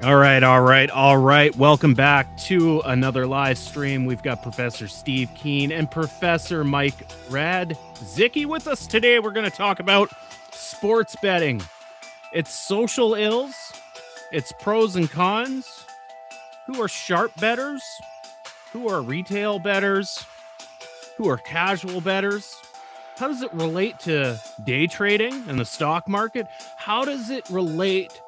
All right. Welcome back to another live stream. We've got Professor Steve Keen and Professor Mike Radzicki with us today. We're going to talk about sports betting, its social ills, its pros and cons, who are sharp bettors, who are retail bettors, who are casual bettors. How does it relate to day trading and the stock market? How does it relate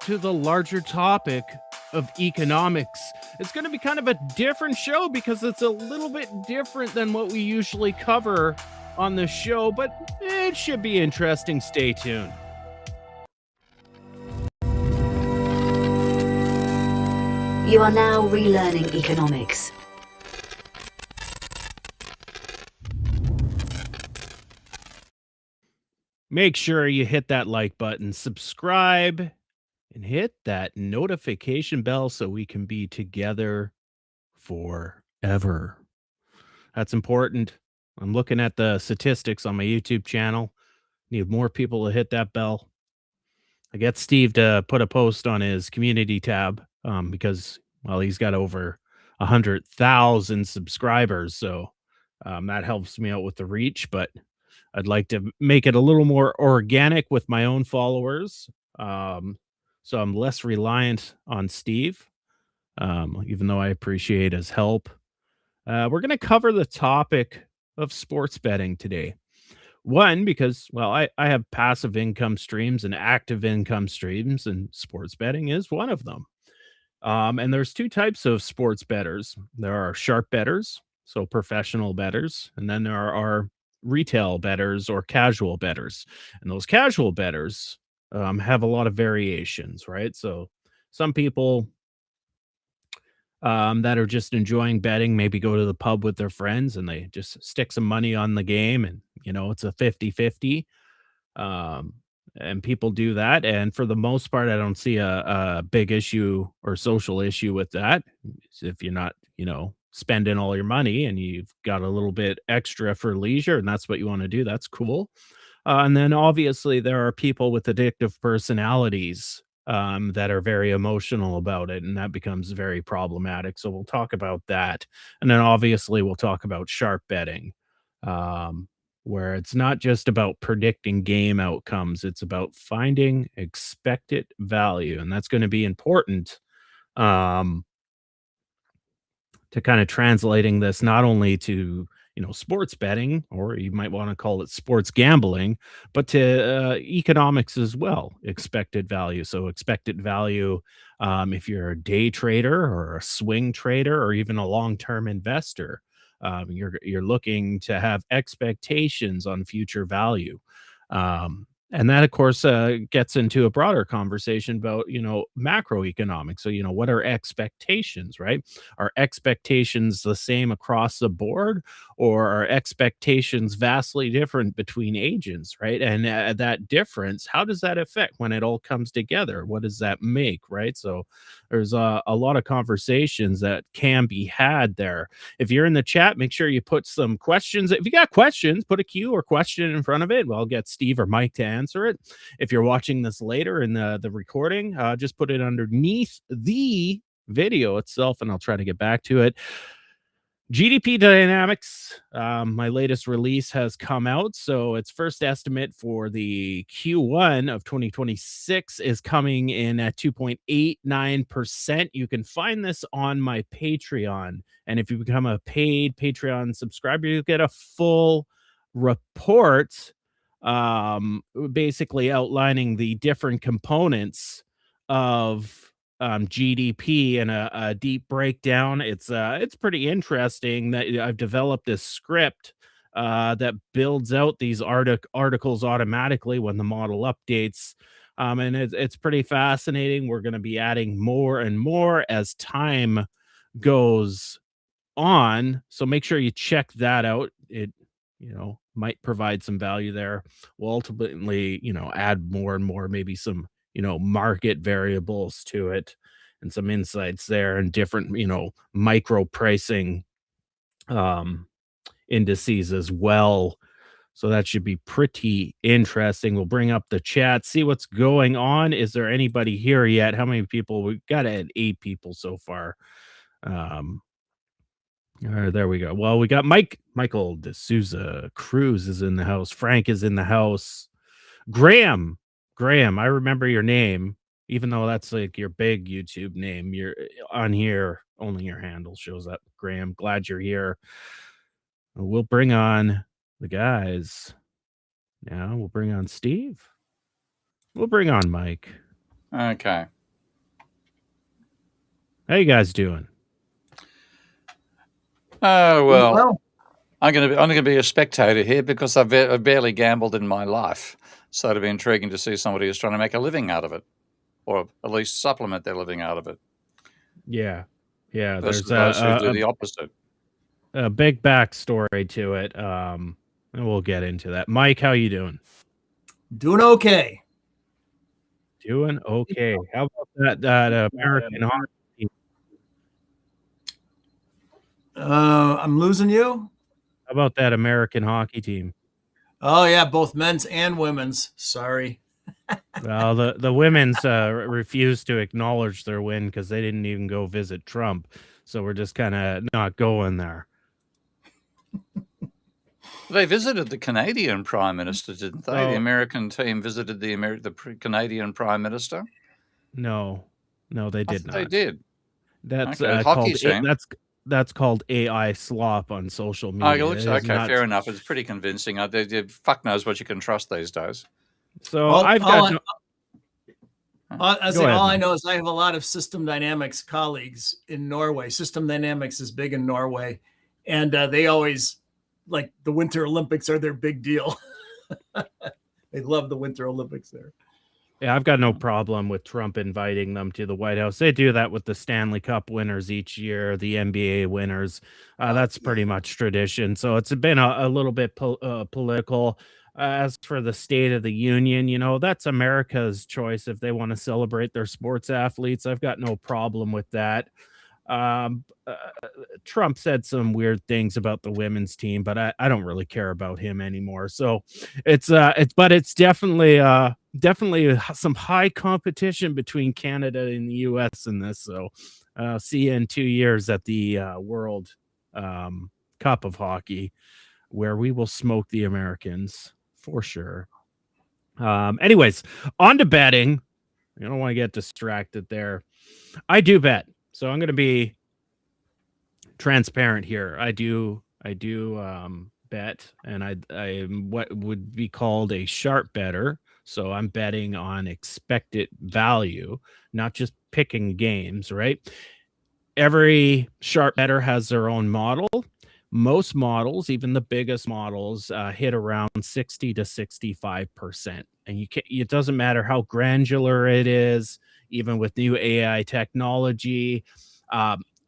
to the larger topic of economics? It's going to be kind of a different show because it's a little bit different than what we usually cover on the show, but it should be interesting. Stay tuned. You are now relearning economics. Make sure you hit that like button, subscribe, and hit that notification bell so we can be together forever. That's important. I'm looking at the statistics on my YouTube channel. Need more people to hit that bell. I get Steve to put a post on his community tab because, well, he's got over 100,000 subscribers. So that helps me out with the reach, but I'd like to make it a little more organic with my own followers. So I'm less reliant on Steve, even though I appreciate his help. We're going to cover the topic of sports betting today. One, because, well, I have passive income streams and active income streams, and sports betting is one of them. And there's two types of sports bettors. There are sharp bettors, so professional bettors, and then there are retail bettors or casual bettors. And those casual bettors have a lot of variations, right? So some people that are just enjoying betting, maybe go to the pub with their friends and they just stick some money on the game and, it's a 50-50. Um, and people do that. And for the most part, I don't see a big issue or social issue with that. If you're not, spending all your money and you've got a little bit extra for leisure and that's what you want to do, that's cool. And then obviously there are people with addictive personalities that are very emotional about it, and that becomes very problematic. So we'll talk about that, and then obviously we'll talk about sharp betting, um, where it's not just about predicting game outcomes; it's about finding expected value, and that's going to be important. Um, to kind of translating this not only to sports betting, or you might want to call it sports gambling, but to economics as well. Expected value. So expected value, if you're a day trader or a swing trader or even a long-term investor, you're looking to have expectations on future value. And that, of course, gets into a broader conversation about, macroeconomics. So, what are expectations, right? Are expectations the same across the board, or are expectations vastly different between agents, right? And that difference, how does that affect when it all comes together? What does that make, right? So there's a lot of conversations that can be had there. If you're in the chat, make sure you put some questions. If you got questions, put a Q or question in front of it. Well, I'll get Steve or Mike to answer it. If you're watching this later in the recording, just put it underneath the video itself and I'll try to get back to it. GDP dynamics, my latest release has come out. So its first estimate for the Q1 of 2026 is coming in at 2.89%. You can find this on my Patreon. And if you become a paid Patreon subscriber, you get a full report, basically outlining the different components of GDP and a deep breakdown. It's pretty interesting that I've developed this script that builds out these articles automatically when the model updates. And it's pretty fascinating. We're going to be adding more and more as time goes on. So make sure you check that out. It, might provide some value there. We'll ultimately, add more and more, maybe some, market variables to it and some insights there and different, micro pricing indices as well. So that should be pretty interesting. We'll bring up the chat, see what's going on. Is there anybody here yet? How many people? We've got at 8 people so far. There we go. Well, we got Michael D'Souza Cruz is in the house. Frank is in the house. Graham, I remember your name, even though that's like your big YouTube name. You're on here, only your handle shows up. Graham, glad you're here. We'll bring on the guys. Now we'll bring on Steve. We'll bring on Mike. Okay. How you guys doing? Oh, well. I'm going to be a spectator here because I've barely gambled in my life. So it'll be intriguing to see somebody who's trying to make a living out of it, or at least supplement their living out of it. Yeah. Versus There's those who do the opposite. A big backstory to it. And we'll get into that. Mike, how you doing? Doing okay. Doing okay. How about that American hockey team? I'm losing you. How about that American hockey team? Oh yeah, both men's and women's. Sorry. Well, the women's refused to acknowledge their win because they didn't even go visit Trump. So we're just kind of not going there. They visited the Canadian Prime Minister, didn't they? The American team visited the Canadian Prime Minister. No, they did not. They did. That's called that's called AI slop on social media. Oh, okay, fair enough. It's pretty convincing. Fuck knows what you can trust these days. So all I know is I have a lot of System Dynamics colleagues in Norway. System Dynamics is big in Norway, and they always, like, the Winter Olympics are their big deal. They love the Winter Olympics there. Yeah, I've got no problem with Trump inviting them to the White House. They do that with the Stanley Cup winners each year, the NBA winners. That's pretty much tradition. So it's been a little bit political. As for the State of the Union, that's America's choice if they want to celebrate their sports athletes. I've got no problem with that. Trump said some weird things about the women's team, but I don't really care about him anymore. So it's definitely some high competition between Canada and the US in this. So see you in 2 years at the World Cup of Hockey, where we will smoke the Americans for sure. Anyways, on to betting. I don't want to get distracted there. I do bet. So I'm going to be transparent here. I do bet, and I am what would be called a sharp bettor. So I'm betting on expected value, not just picking games, right? Every sharp bettor has their own model. Most models, even the biggest models, hit around 60 to 65%. And it doesn't matter how granular it is, even with new AI technology.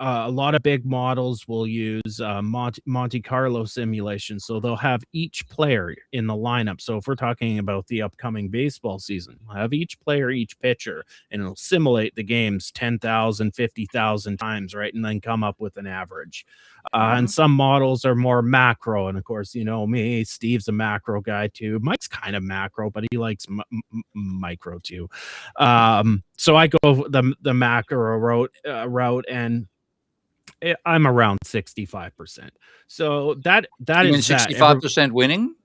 A lot of big models will use Monte Carlo simulation. So they'll have each player in the lineup. So if we're talking about the upcoming baseball season, we'll have each player, each pitcher, and it'll simulate the games 10,000, 50,000 times, right? And then come up with an average. And some models are more macro. And of course, me, Steve's a macro guy too. Mike's kind of macro, but he likes micro too. So I go the macro route, and I'm around 65%. So that you is mean 65% winning.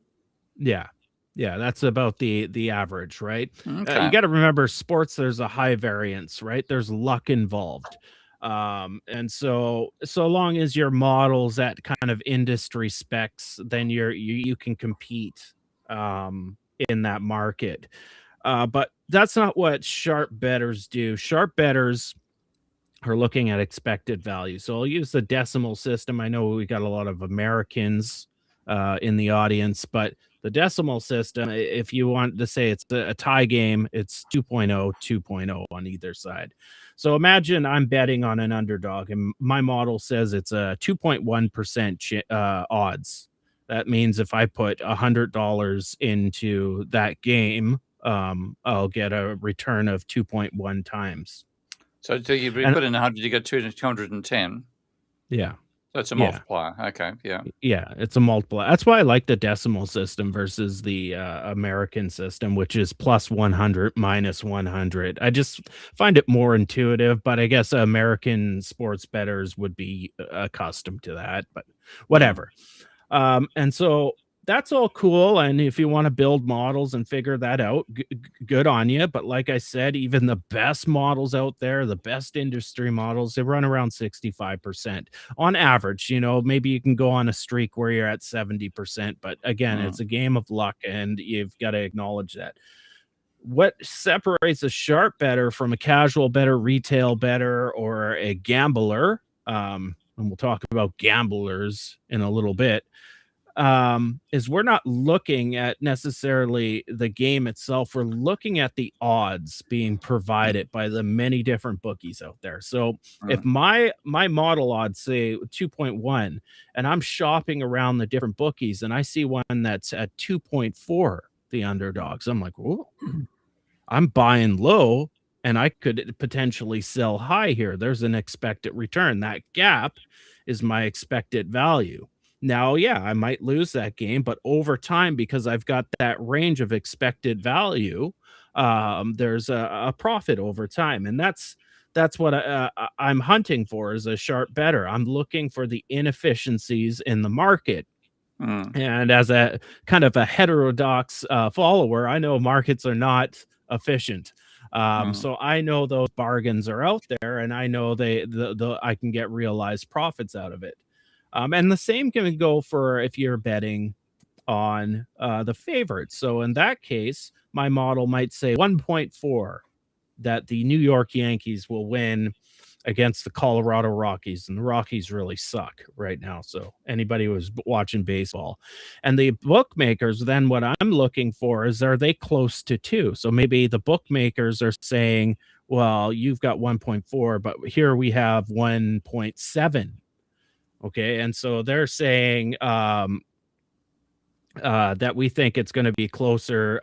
Yeah, that's about the average, right? Okay. You got to remember, sports, there's a high variance, right? There's luck involved. And so long as your model's at kind of industry specs, then you can compete in that market. But that's not what sharp bettors do. Sharp bettors are looking at expected value. So I'll use the decimal system. I know we got a lot of Americans in the audience, but the decimal system, if you want to say it's a tie game, it's 2.0, 2.0 on either side. So imagine I'm betting on an underdog, and my model says it's a 2.1% odds. That means if I put $100 into that game, I'll get a return of 2.1 times. So you put in 100, you get 210. Yeah. That's a Yeah. multiplier. Okay. Yeah. Yeah, it's a multiplier. That's why I like the decimal system versus the American system, which is plus 100 minus 100. I just find it more intuitive, but I guess American sports bettors would be accustomed to that, but whatever. And so that's all cool. And if you want to build models and figure that out, good on you. But like I said, even the best models out there, the best industry models, they run around 65% on average. You know, maybe you can go on a streak where you're at 70%. But again, it's a game of luck, and you've got to acknowledge that. What separates a sharp bettor from a casual bettor, retail bettor, or a gambler? And we'll talk about gamblers in a little bit, is we're not looking at necessarily the game itself. We're looking at the odds being provided by the many different bookies out there. So if my model odds say 2.1 and I'm shopping around the different bookies and I see one that's at 2.4, the underdogs, I'm like, whoa, I'm buying low and I could potentially sell high here. There's an expected return. That gap is my expected value. Now, yeah, I might lose that game, but over time, because I've got that range of expected value, there's a profit over time. And that's what I'm hunting for as a sharp bettor. I'm looking for the inefficiencies in the market. And as a kind of a heterodox follower, I know markets are not efficient. So I know those bargains are out there, and I know I can get realized profits out of it. And the same can go for if you're betting on the favorites. So in that case, my model might say 1.4 that the New York Yankees will win against the Colorado Rockies, and the Rockies really suck right now. So anybody who's watching baseball, and the bookmakers, then what I'm looking for is, are they close to 2? So maybe the bookmakers are saying, well, you've got 1.4, but here we have 1.7. Okay, and so they're saying that we think it's going to be a closer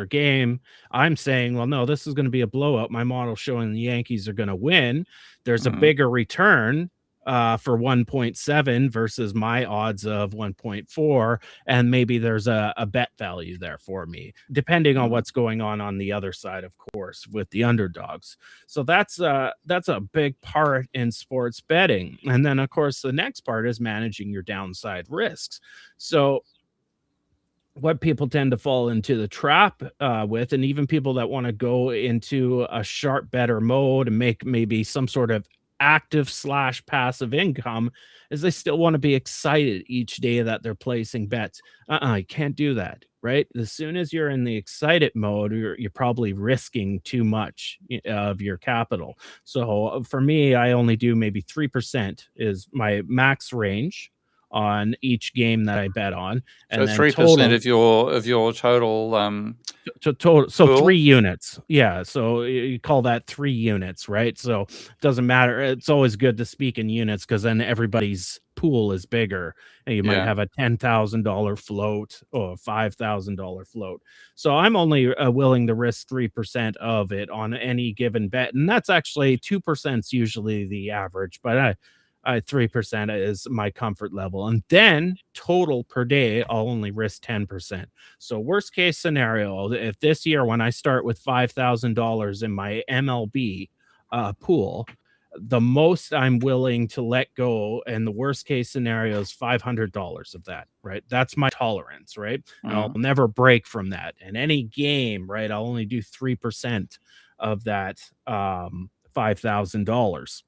game. I'm saying, well, no, this is going to be a blowout. My model's showing the Yankees are going to win. There's a bigger return for 1.7 versus my odds of 1.4, and maybe there's a bet value there for me, depending on what's going on the other side, of course, with the underdogs. So that's a big part in sports betting. And then, of course, the next part is managing your downside risks. So what people tend to fall into the trap with, and even people that want to go into a sharp bettor mode and make maybe some sort of active / passive income, is they still want to be excited each day that they're placing bets. You can't do that, right? As soon as you're in the excited mode, you're probably risking too much of your capital. So for me, I only do maybe 3% is my max range on each game that I bet on. And so 3% of your total so 3 units. Yeah, so you call that 3 units, right? So it doesn't matter. It's always good to speak in units, because then everybody's pool is bigger, and you might have a $10,000 float or a $5,000 float. So I'm only willing to risk 3% of it on any given bet, and that's actually 2% is usually the average, but 3% is my comfort level. And then total per day, I'll only risk 10%. So worst case scenario, if this year, when I start with $5,000 in my MLB pool, the most I'm willing to let go, and the worst case scenario is $500 of that, right? That's my tolerance, right? And I'll never break from that. In any game, right, I'll only do 3% of that $5,000.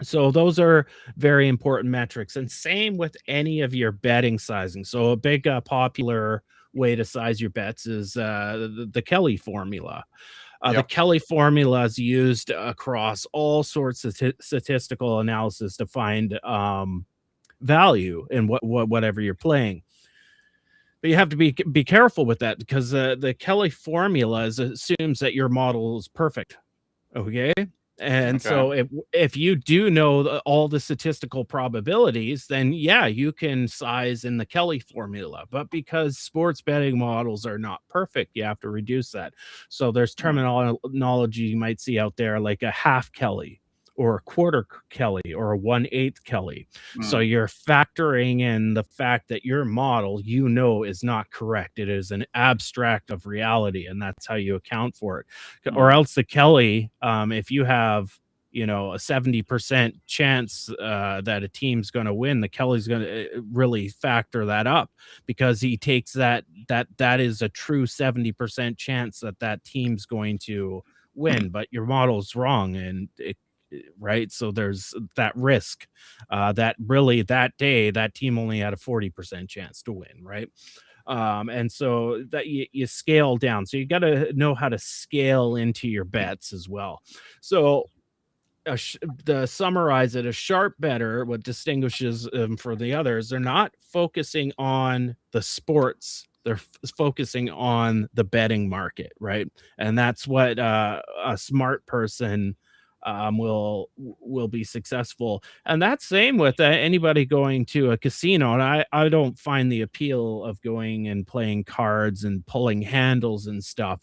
So those are very important metrics, and same with any of your betting sizing. So a big popular way to size your bets is the Kelly formula. The Kelly formula is used across all sorts of statistical analysis to find value in whatever you're playing. But you have to be careful with that, because the Kelly formula assumes that your model is perfect. Okay. And so if you do know all the statistical probabilities, then yeah, you can size in the Kelly formula. But because sports betting models are not perfect, you have to reduce that. So there's terminology you might see out there, like a half Kelly or a quarter Kelly or a 1/8 Kelly. So Mm. you're factoring in the fact that your model, is not correct. It is an abstract of reality, and that's how you account for it. Or Mm. else the Kelly, if you have a 70% chance that a team's going to win, the Kelly's going to really factor that up, because he takes that is a true 70% chance that that team's going to win, but your model's wrong, and right, so there's that risk that really that day that team only had a 40% chance to win, right? And so that you scale down, so you got to know how to scale into your bets as well. So to summarize it, a sharp bettor, what distinguishes them from the others, they're not focusing on the sports. They're focusing on the betting market, right? And that's what a smart person will be successful. And that's same with anybody going to a casino. And I don't find the appeal of going and playing cards and pulling handles and stuff.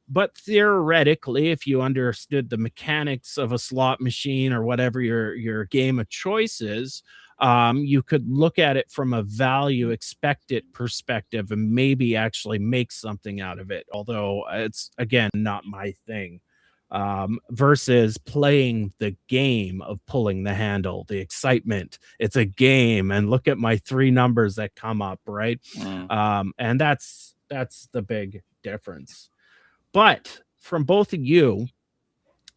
But theoretically, if you understood the mechanics of a slot machine or whatever your game of choice is, you could look at it from a value expected perspective and maybe actually make something out of it. Although it's, again, not my thing. Versus playing the game of pulling the handle, the excitement. It's a game, and look at my 3 numbers that come up, right? Mm. And that's the big difference. But from both of you,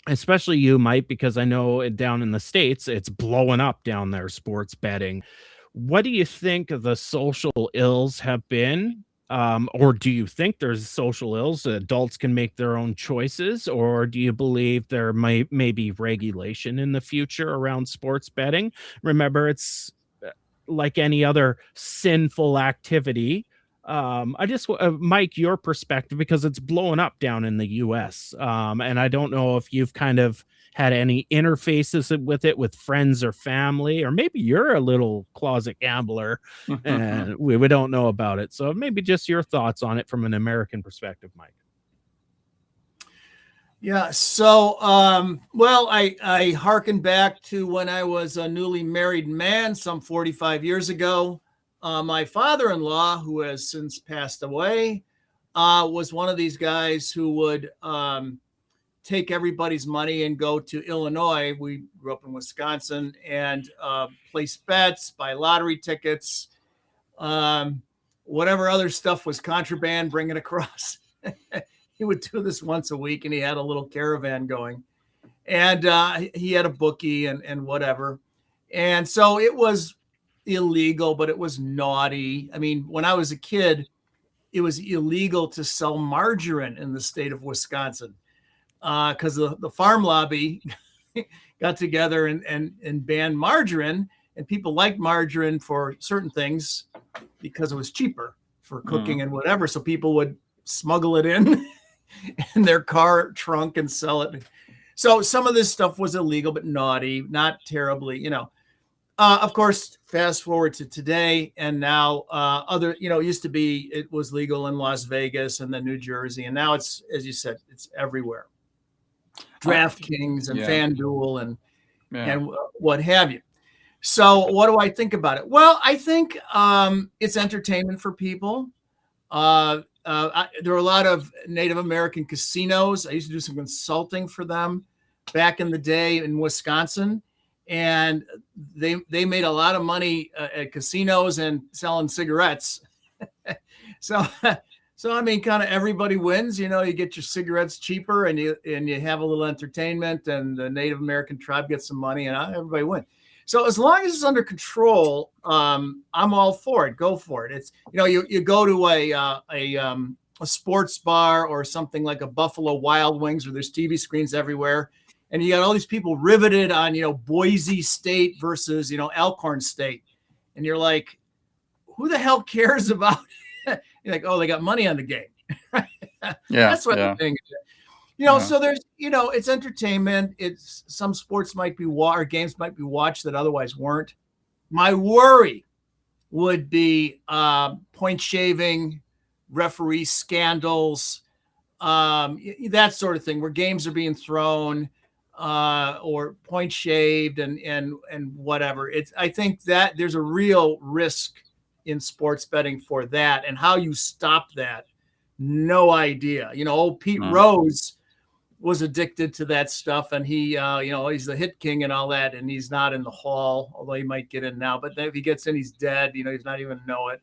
especially you, Mike, because I know down in the States, it's blowing up down there, sports betting. What do you think the social ills have been? Or do you think there's social ills? Adults can make their own choices, or do you believe there may be regulation in the future around sports betting? Remember, it's like any other sinful activity. I just, Mike, your perspective, because it's blowing up down in the US. And I don't know if you've kind of had any interfaces with it with friends or family, or maybe you're a little closet gambler and we don't know about it. So maybe just your thoughts on it from an American perspective, Mike. Yeah. So, well, I hearken back to when I was a newly married man some 45 years ago. My father-in-law, who has since passed away, was one of these guys who would take everybody's money and go to Illinois. We grew up in Wisconsin, and place bets, buy lottery tickets, whatever other stuff was contraband, bring it across. He would do this once a week, and he had a little caravan going, and he had a bookie and whatever. And so it was illegal, but it was naughty. I mean, when I was a kid, it was illegal to sell margarine in the state of Wisconsin because the farm lobby got together and banned margarine, and people liked margarine for certain things because it was cheaper for cooking and whatever. So people would smuggle it in their car trunk and sell it. So some of this stuff was illegal, but naughty, not terribly, of course, fast forward to today, and now it used to be, it was legal in Las Vegas and then New Jersey, and now it's, as you said, it's everywhere. DraftKings and FanDuel and what have you. So what do I think about it? Well, I think it's entertainment for people. There are a lot of Native American casinos. I used to do some consulting for them back in the day in Wisconsin, and they made a lot of money at casinos and selling cigarettes. So I mean, kind of everybody wins. You get your cigarettes cheaper, and you have a little entertainment, and the Native American tribe gets some money, and everybody wins. So as long as it's under control, I'm all for it. Go for it. It's you go to a sports bar or something like a Buffalo Wild Wings where there's TV screens everywhere, and you got all these people riveted on Boise State versus Elkhorn State, and you're like, who the hell cares about? You're like, oh, they got money on the game. That's what the thing is. So there's, it's entertainment. It's some sports might be or games might be watched that otherwise weren't. My worry would be point shaving, referee scandals, that sort of thing, where games are being thrown. or point shaved and whatever. I think that there's a real risk in sports betting for that, and how you stop that, no idea. Old Pete Rose was addicted to that stuff, and he he's the hit king and all that, and he's not in the hall, although he might get in now, but then if he gets in, he's dead. He's not even know it.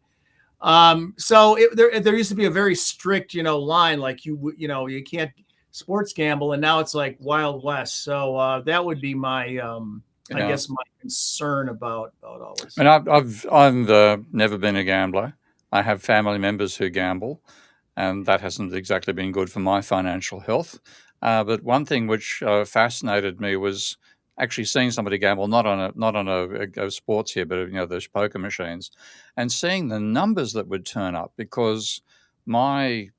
So there used to be a very strict line, like you can't sports gamble, and now it's like Wild West. So that would be my I guess my concern about all this. And I've never been a gambler. I have family members who gamble, and that hasn't exactly been good for my financial health. But one thing which fascinated me was actually seeing somebody gamble, not on a sports here, but those poker machines, and seeing the numbers that would turn up. Because my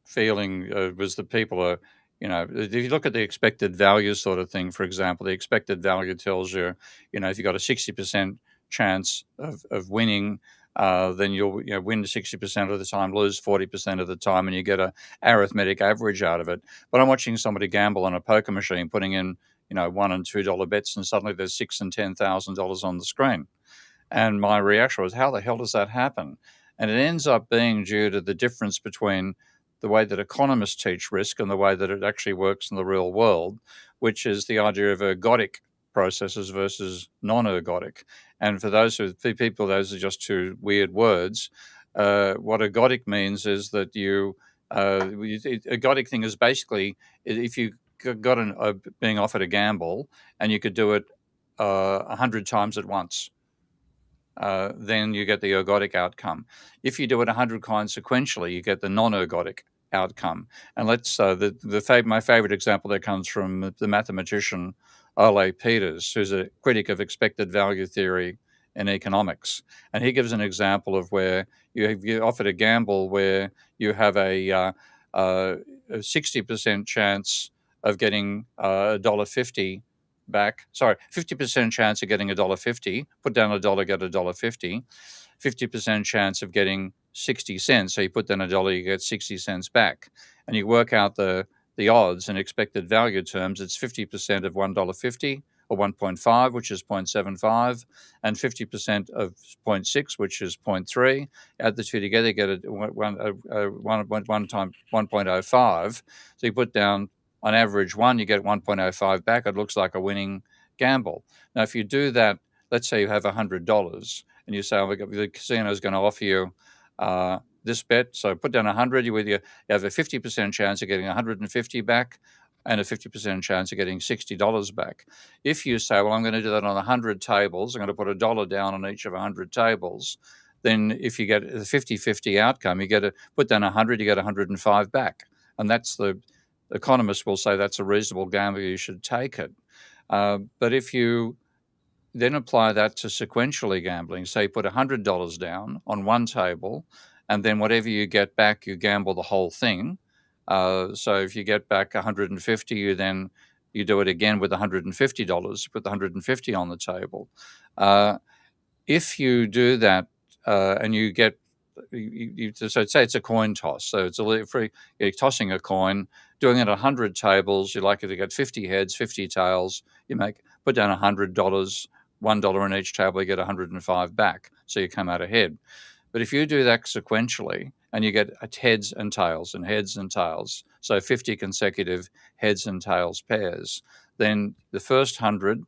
feeling was that people are, if you look at the expected value sort of thing, for example, the expected value tells you, if you've got a 60% chance of winning, then you'll win 60% of the time, lose 40% of the time, and you get a arithmetic average out of it. But I'm watching somebody gamble on a poker machine, putting in $1 and $2 bets, and suddenly there's $6,000 and $10,000 on the screen. And my reaction was, how the hell does that happen? And it ends up being due to the difference between the way that economists teach risk and the way that it actually works in the real world, which is the idea of ergodic processes versus non-ergodic. And for people, those are just two weird words. What ergodic means is that ergodic thing is basically if you got being offered a gamble and you could do it 100 times at once, then you get the ergodic outcome. If you do it 100 times sequentially, you get the non-ergodic outcome. And my favorite example there comes from the mathematician Ole Peters, who's a critic of expected value theory in economics. And he gives an example of where you offered a gamble where you have a 60% chance of getting $1.50 back. Sorry, 50% chance of getting $1.50. Put down $1, get $1.50. 50% chance of getting 60 cents. So you put down $1, you get 60 cents back. And you work out the odds in expected value terms. It's 50% of $1.50 or 1.5, which is 0.75, and 50% of 0.6, which is 0.3. Add the two together, get a 1.05. So you put down, on average, 1, you get 1.05 back. It looks like a winning gamble. Now, if you do that, let's say you have $100, and you say, the casino is going to offer you this bet. So put down 100, you have a 50% chance of getting 150 back and a 50% chance of getting $60 back. If you say, well, I'm going to do that on 100 tables, I'm going to put $1 down on each of 100 tables, then if you get a 50-50 outcome, you get to put down 100, you get 105 back. And that's the economists will say that's a reasonable gamble, you should take it. But if you then apply that to sequentially gambling, say you put $100 down on one table, and then whatever you get back, you gamble the whole thing. So if you get back 150, you do it again with $150. Put the 150 on the table. If you do that and you get, so say it's a coin toss. So it's you're tossing a coin, doing it 100 tables. You're likely to get 50 heads, 50 tails. Put down $100, $1 on each table, you get 105 back. So you come out ahead. But if you do that sequentially and you get heads and tails and heads and tails, so 50 consecutive heads and tails pairs, then the first 100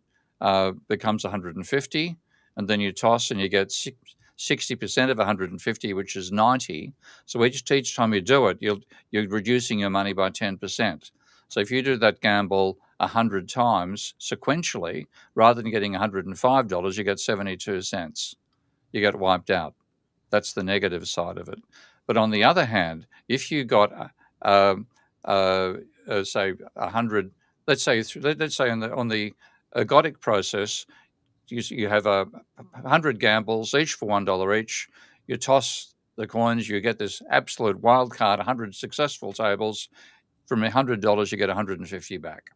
becomes 150, and then you toss and you get 60% of 150, which is 90. So each time you do it, you're reducing your money by 10%. So if you do that gamble 100 times sequentially, rather than getting $105, you get 72 cents. You get wiped out. That's the negative side of it. But on the other hand, if you got, say 100, let's say on the ergodic process, you have 100 gambles, each for $1 each. You toss the coins, you get this absolute wild card, 100 successful tables. From $100, you get 150 back.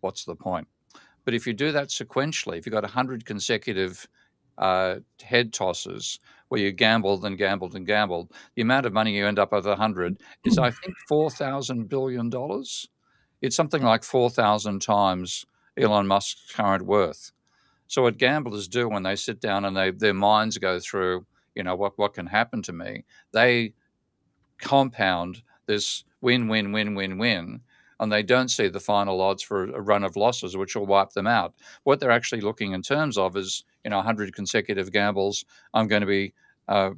What's the point? But if you do that sequentially, if you've got 100 consecutive head tosses where you gambled and gambled and gambled, the amount of money you end up with 100 is, I think, $4,000 billion. It's something like 4,000 times Elon Musk's current worth. So what gamblers do when they sit down and their minds go through, what can happen to me, they compound this win, win, win, win, win, and they don't see the final odds for a run of losses, which will wipe them out. What they're actually looking in terms of is, 100 consecutive gambles, I'm going to be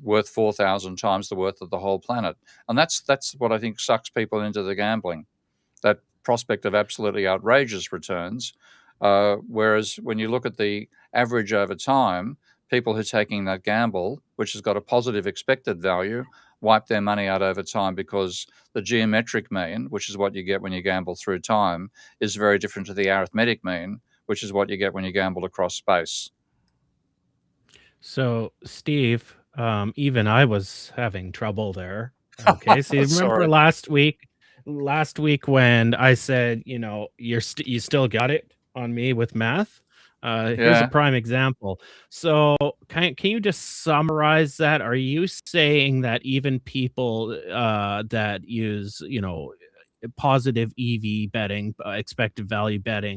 worth 4,000 times the worth of the whole planet. And that's what I think sucks people into the gambling, that prospect of absolutely outrageous returns. Whereas when you look at the average over time, people who are taking that gamble, which has got a positive expected value, wipe their money out over time, because the geometric mean, which is what you get when you gamble through time, is very different to the arithmetic mean, which is what you get when you gamble across space. So, Steve, even I was having trouble there. Okay, so you remember Sorry. last week when I said, you still got it on me with math? Here's a Yeah. prime example. So, can you just summarize that? Are you saying that even people that use, positive EV betting, expected value betting,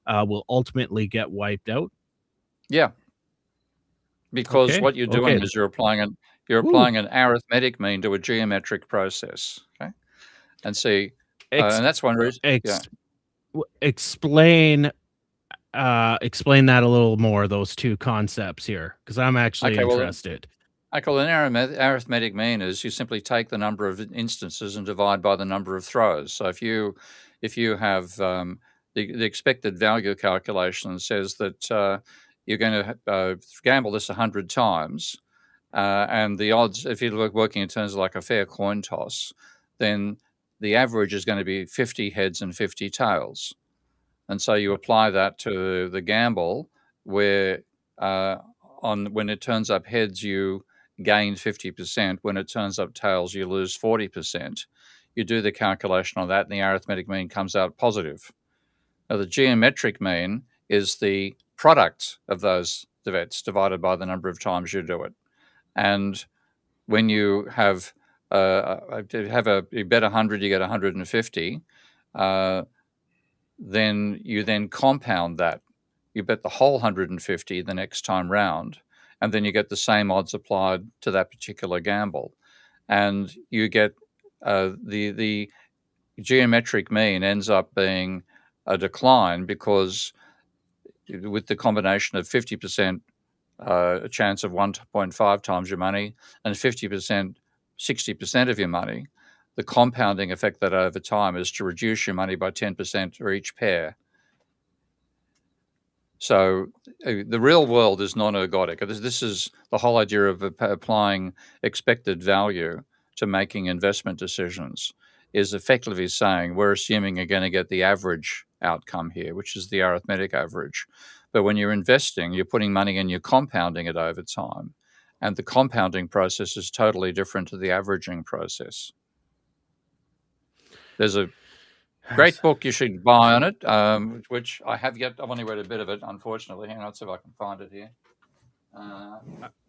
will ultimately get wiped out? Yeah. Because Okay. what you're doing Okay. is you're applying Woo. an arithmetic mean to a geometric process. Okay. And see, Ex and that's one reason. Yeah. ex Explain explain that a little more, those two concepts here, because I'm actually Okay. Well, interested. an arithmetic mean is you simply take the number of instances and divide by the number of throws. So if you have the expected value calculation says that you're going to gamble this 100 times, and the odds, if you're working in terms of like a fair coin toss, then the average is going to be 50 heads and 50 tails. And so you apply that to the gamble, where when it turns up heads, you gain 50%. When it turns up tails, you lose 40%. You do the calculation on that, and the arithmetic mean comes out positive. Now, the geometric mean is the product of those bets divided by the number of times you do it. And when you have you bet 100, you get 150. Then you compound that. You bet the whole 150 the next time round, and then you get the same odds applied to that particular gamble, and you get the geometric mean ends up being a decline, because with the combination of 50% a chance of 1.5 times your money and 50%, 60% of your money, the compounding effect that over time is to reduce your money by 10% for each pair. So the real world is non-ergodic. This is the whole idea of applying expected value to making investment decisions, is effectively saying we're assuming you're going to get the average outcome here, which is the arithmetic average. But when you're investing, you're putting money in, you're compounding it over time. And the compounding process is totally different to the averaging process. There's a great book you should buy on it, which I have yet. I've only read a bit of it, unfortunately. Hang on, let's see if I can find it here.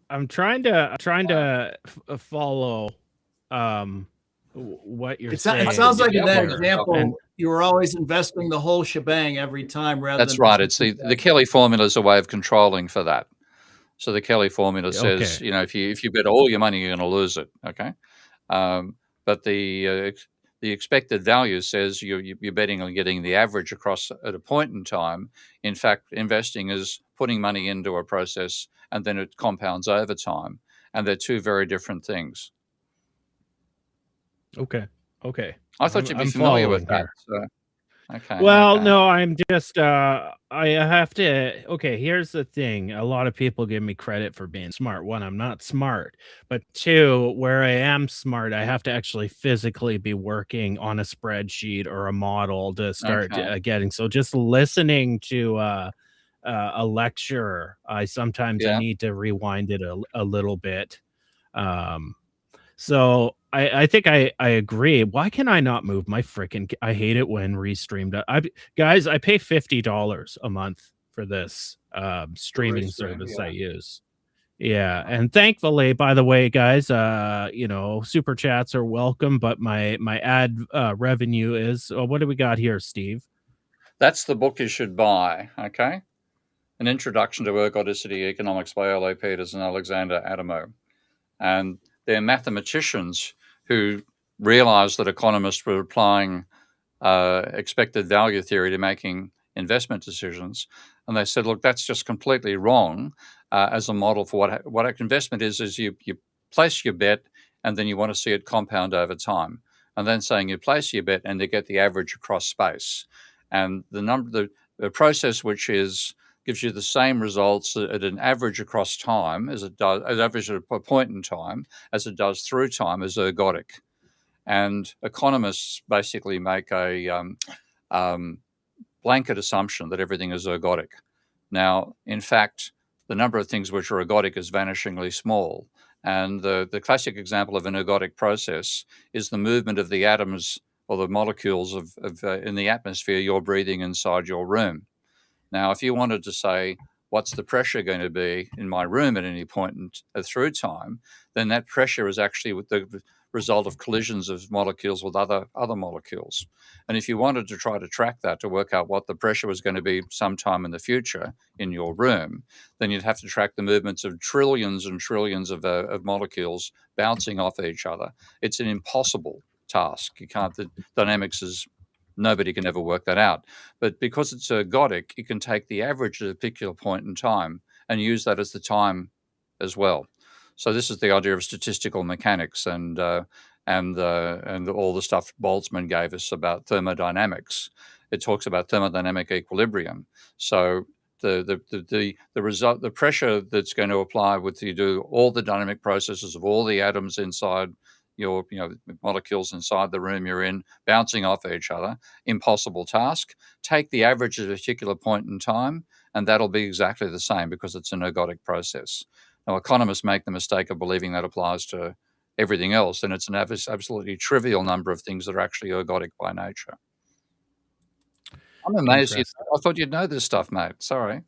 I'm trying to follow what you're saying. It sounds like in that Yeah. example, you were always investing the whole shebang every time rather That's than. right. It's the Kelly formula is a way of controlling for that. So the Kelly formula says, Okay. if you bet all your money, you're going to lose it. Okay. But the expected value says you're betting on getting the average across at a point in time. In fact, investing is putting money into a process and then it compounds over time. And they're two very different things. Okay. I thought you'd be familiar with that. So, okay. Well, okay. no, I'm just I have to. Okay, here's the thing. A lot of people give me credit for being smart. One, I'm not smart, but two, where I am smart, I have to actually physically be working on a spreadsheet or a model to start Okay. getting. So just listening to a lecture, I sometimes I Yeah. need to rewind it a little bit. So I think I agree. Why can I not move my freaking? I hate it when Restream does. Guys, I pay $50 a month for this streaming Restream, service yeah. I use. Yeah, and thankfully, by the way, guys, super chats are welcome, but my ad revenue is what do we got here, Steve? That's the book you should buy, okay? An Introduction to Ergodicity Economics by L.A. Peters and Alexander Adamo. And they're mathematicians who realized that economists were applying expected value theory to making investment decisions. And they said, look, that's just completely wrong as a model for what an investment is you place your bet and then you want to see it compound over time. And then saying you place your bet and you get the average across space. And the process which gives you the same results at an average across time as it does, at average at a point in time, as it does through time, is ergodic. And economists basically make a blanket assumption that everything is ergodic. Now, in fact, the number of things which are ergodic is vanishingly small. And the classic example of an ergodic process is the movement of the atoms or the molecules in the atmosphere you're breathing inside your room. Now, if you wanted to say, what's the pressure going to be in my room at any point through time, then that pressure is actually the result of collisions of molecules with other molecules. And if you wanted to try to track that to work out what the pressure was going to be sometime in the future in your room, then you'd have to track the movements of trillions and trillions of molecules bouncing off each other. It's an impossible task. The dynamics is nobody can ever work that out. But because it's ergodic, you can take the average at a particular point in time and use that as the time as well. So this is the idea of statistical mechanics and all the stuff Boltzmann gave us about thermodynamics. It talks about thermodynamic equilibrium. So the result, the pressure that's going to apply with you do all the dynamic processes of all the atoms inside your molecules inside the room you're in bouncing off each other, impossible task. Take the average at a particular point in time, and that'll be exactly the same because it's an ergodic process. Now, economists make the mistake of believing that applies to everything else, and it's an absolutely trivial number of things that are actually ergodic by nature. I'm amazed. I thought you'd know this stuff, mate. Sorry.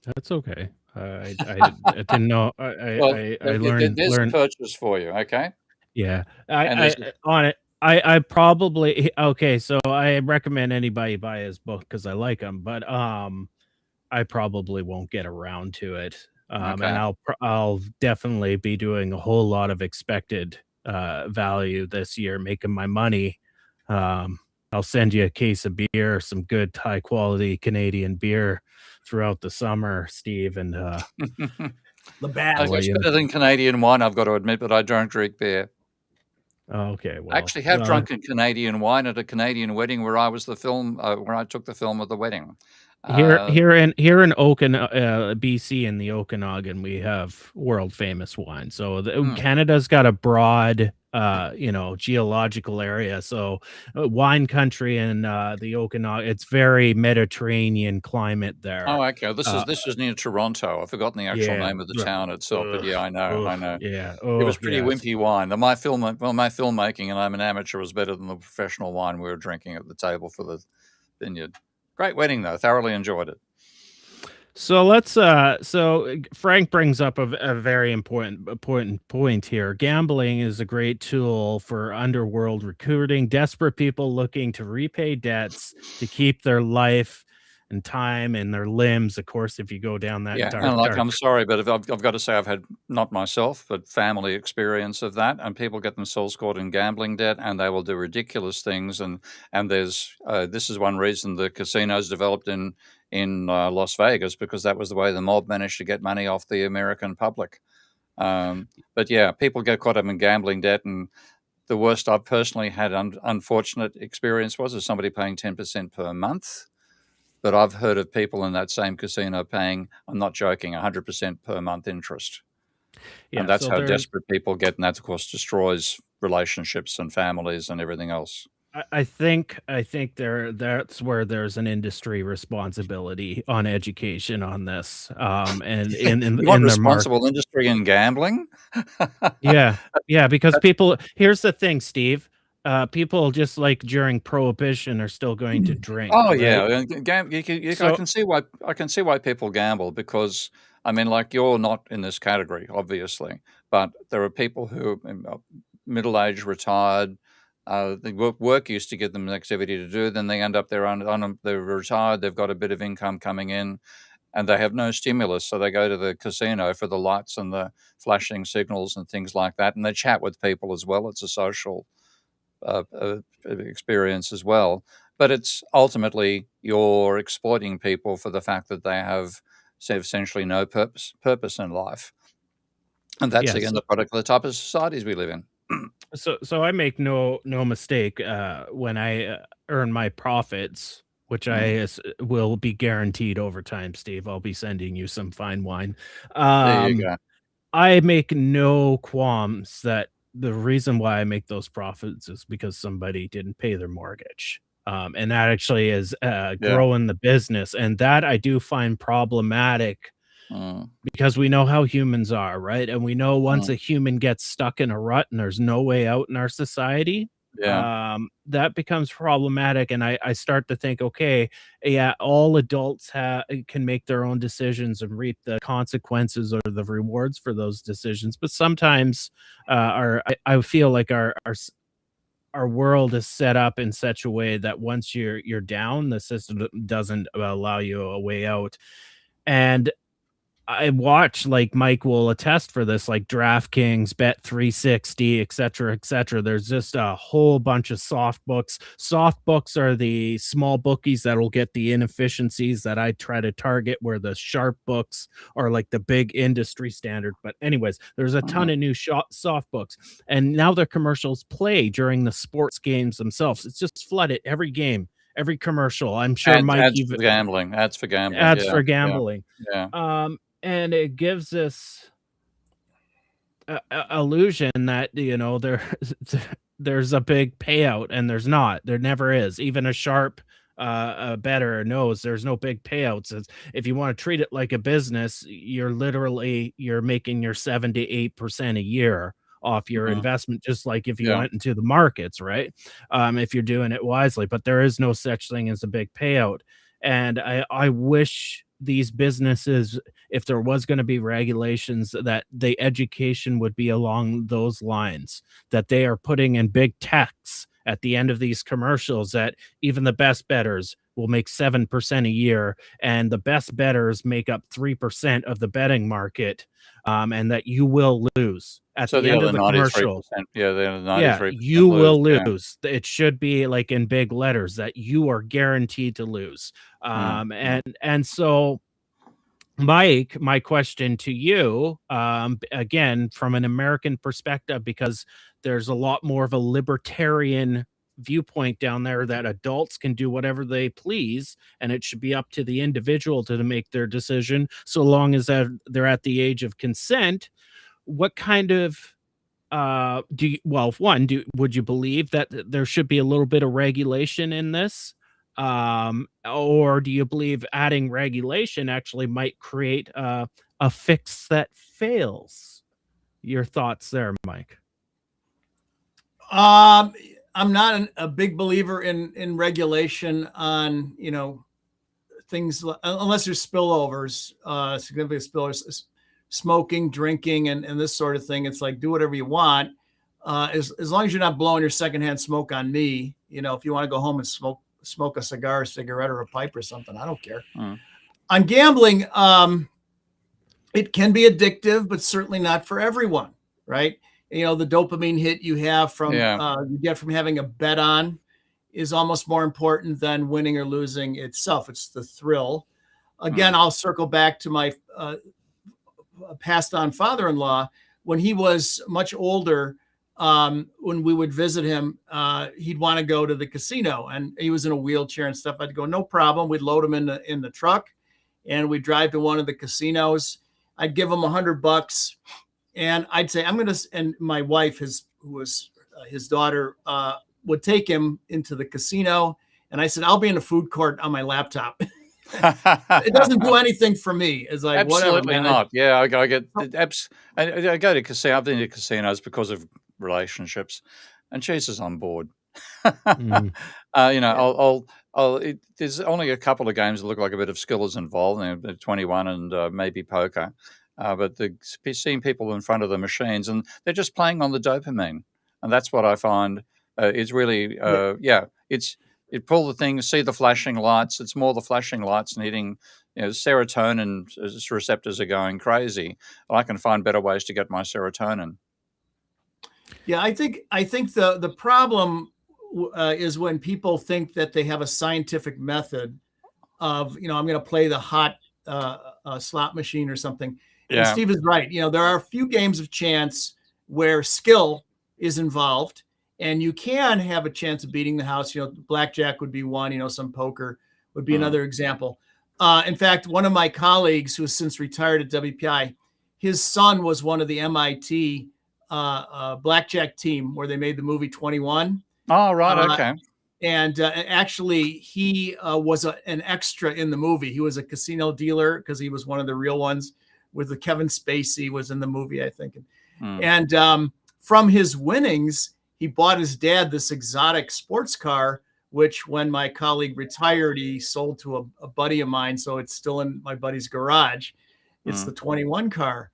That's okay. I didn't know. I learned. There's a purchase for you, okay? Yeah, I probably okay. So I recommend anybody buy his book because I like him, but I probably won't get around to it. And I'll definitely be doing a whole lot of expected value this year, making my money. I'll send you a case of beer, some good high quality Canadian beer throughout the summer, Steve, and the bad. It's better than Canadian wine, I've got to admit, but I don't drink beer. Okay, well, I actually have drunken Canadian wine at a Canadian wedding where I was the film, where I took the film of the wedding. Here in BC, in the Okanagan, we have world famous wine. So Canada's got a broad, geological area. So wine country in the Okanagan, it's very Mediterranean climate there. Oh, okay. This is near Toronto. I've forgotten the actual name of the town itself, but yeah, I know. Yeah, it was pretty wimpy wine. My filmmaking, and I'm an amateur, was better than the professional wine we were drinking at the table for the vineyard. Great wedding, though. Thoroughly enjoyed it. So let's. So Frank brings up a very important point here. Gambling is a great tool for underworld recruiting. Desperate people looking to repay debts to keep their life and time and their limbs. Of course, if you go down that dark. I'm sorry, but I've got to say I've had, not myself, but family experience of that, and people get themselves caught in gambling debt, and they will do ridiculous things. And there's this is one reason the casinos developed in Las Vegas, because that was the way the mob managed to get money off the American public. But yeah, people get caught up in gambling debt, and the worst I've personally had unfortunate experience was somebody paying 10% per month. But I've heard of people in that same casino paying, I'm not joking, 100% per month interest. Yeah, and that's how desperate people get, and that, of course, destroys relationships and families and everything else. I think that's where there's an industry responsibility on education on this. And in responsible industry in gambling. yeah, because people. Here's the thing, Steve. People just like during Prohibition are still going to drink. Oh, right? yeah, I can see why people gamble, because I mean, like, you're not in this category, obviously, but there are people who are middle-aged, retired. The work used to give them an activity to do. Then they end up they're retired. They've got a bit of income coming in, and they have no stimulus, so they go to the casino for the lights and the flashing signals and things like that, and they chat with people as well. It's a social experience as well, but it's ultimately you're exploiting people for the fact that they have essentially no purpose in life, and that's Yes. again the product of the type of societies we live in. So I make no mistake, when I, earn my profits, which will be guaranteed over time, Steve. I'll be sending you some fine wine. There you Um, go. I make no qualms that the reason why I make those profits is because somebody didn't pay their mortgage. And that actually is, Yeah. growing the business, and that I do find problematic Mm, because we know how humans are, right? And we know once mm, a human gets stuck in a rut and there's no way out in our society, yeah. that becomes problematic. And I start to think, okay, yeah, all adults can make their own decisions and reap the consequences or the rewards for those decisions. But sometimes, I feel like our world is set up in such a way that once you're down, the system doesn't allow you a way out. And I watch, like, Mike will attest for this, like DraftKings, Bet360, et cetera, et cetera. There's just a whole bunch of soft books. Soft books are the small bookies that'll get the inefficiencies that I try to target, where the sharp books are like the big industry standard. But anyways, there's a ton Mhm. of new soft books, and now their commercials play during the sports games themselves. It's just flooded every game, every commercial. I'm sure Mike Ads even for gambling. Ads for gambling. ads Yeah. for Yeah. gambling. Yeah. And it gives us illusion that, there's a big payout, and there's not. There never is. Even a sharp bettor knows there's no big payouts. If you want to treat it like a business, you're making your 7 to 8% a year off your Mhm. investment, just like if you Yeah. went into the markets, right? If you're doing it wisely. But there is no such thing as a big payout. And I wish these businesses, if there was going to be regulations, that the education would be along those lines, that they are putting in big text at the end of these commercials that even the best bettors will make 7% a year, and the best bettors make up 3% of the betting market, and that you will lose at So the the end other of the commercial. 93%, yeah, the other Yeah, 93% you lose. will Yeah. lose. It should be like in big letters that you are guaranteed to lose. Mm, mm. And so, Mike, my question to you, again, from an American perspective, because there's a lot more of a libertarian viewpoint down there that adults can do whatever they please, and it should be up to the individual to make their decision, so long as they're at the age of consent. What kind of do you, well, one, would you believe that there should be a little bit of regulation in this? Or do you believe adding regulation actually might create a fix that fails? Your thoughts there, Mike? I'm not a big believer in regulation on things unless there's spillovers, significant spillovers, smoking, drinking, and this sort of thing. It's like do whatever you want, as long as you're not blowing your secondhand smoke on me. If you want to go home and smoke a cigar, a cigarette, or a pipe or something, I don't care. Mm. On gambling, it can be addictive, but certainly not for everyone, right? The dopamine hit you have from Yeah. you get from having a bet on is almost more important than winning or losing itself. It's the thrill. Again, Mm. I'll circle back to my passed on father-in-law. When he was much older, when we would visit him, he'd want to go to the casino, and he was in a wheelchair and stuff. I'd go, no problem. We'd load him in the truck, and we'd drive to one of the casinos. I'd give him $100, and I'd say, and my wife, who was his daughter, would take him into the casino. And I said, I'll be in the food court on my laptop. It doesn't do anything for me. It's like, whatever, Absolutely man. not. Yeah, I get I go to casino. I've been to casinos because of relationships, and Jesus on board. Mm. There's only a couple of games that look like a bit of skill is involved, 21 and maybe poker. But seeing people in front of the machines and they're just playing on the dopamine, and that's what I find is really, it pull the thing, see the flashing lights. It's more the flashing lights and hitting, serotonin receptors are going crazy. I can find better ways to get my serotonin. Yeah, I think the problem is when people think that they have a scientific method of, I'm going to play the hot slot machine or something. And Yeah. Steve is right. There are a few games of chance where skill is involved, and you can have a chance of beating the house. Blackjack would be one. Some poker would be another example. In fact, one of my colleagues who has since retired at WPI, his son was one of the MIT blackjack team where they made the movie 21. Oh, right. Okay. And actually, he was an extra in the movie. He was a casino dealer because he was one of the real ones. With the Kevin Spacey was in the movie, I think. And from his winnings, he bought his dad this exotic sports car, which when my colleague retired, he sold to a buddy of mine. So it's still in my buddy's garage. It's the 21 car.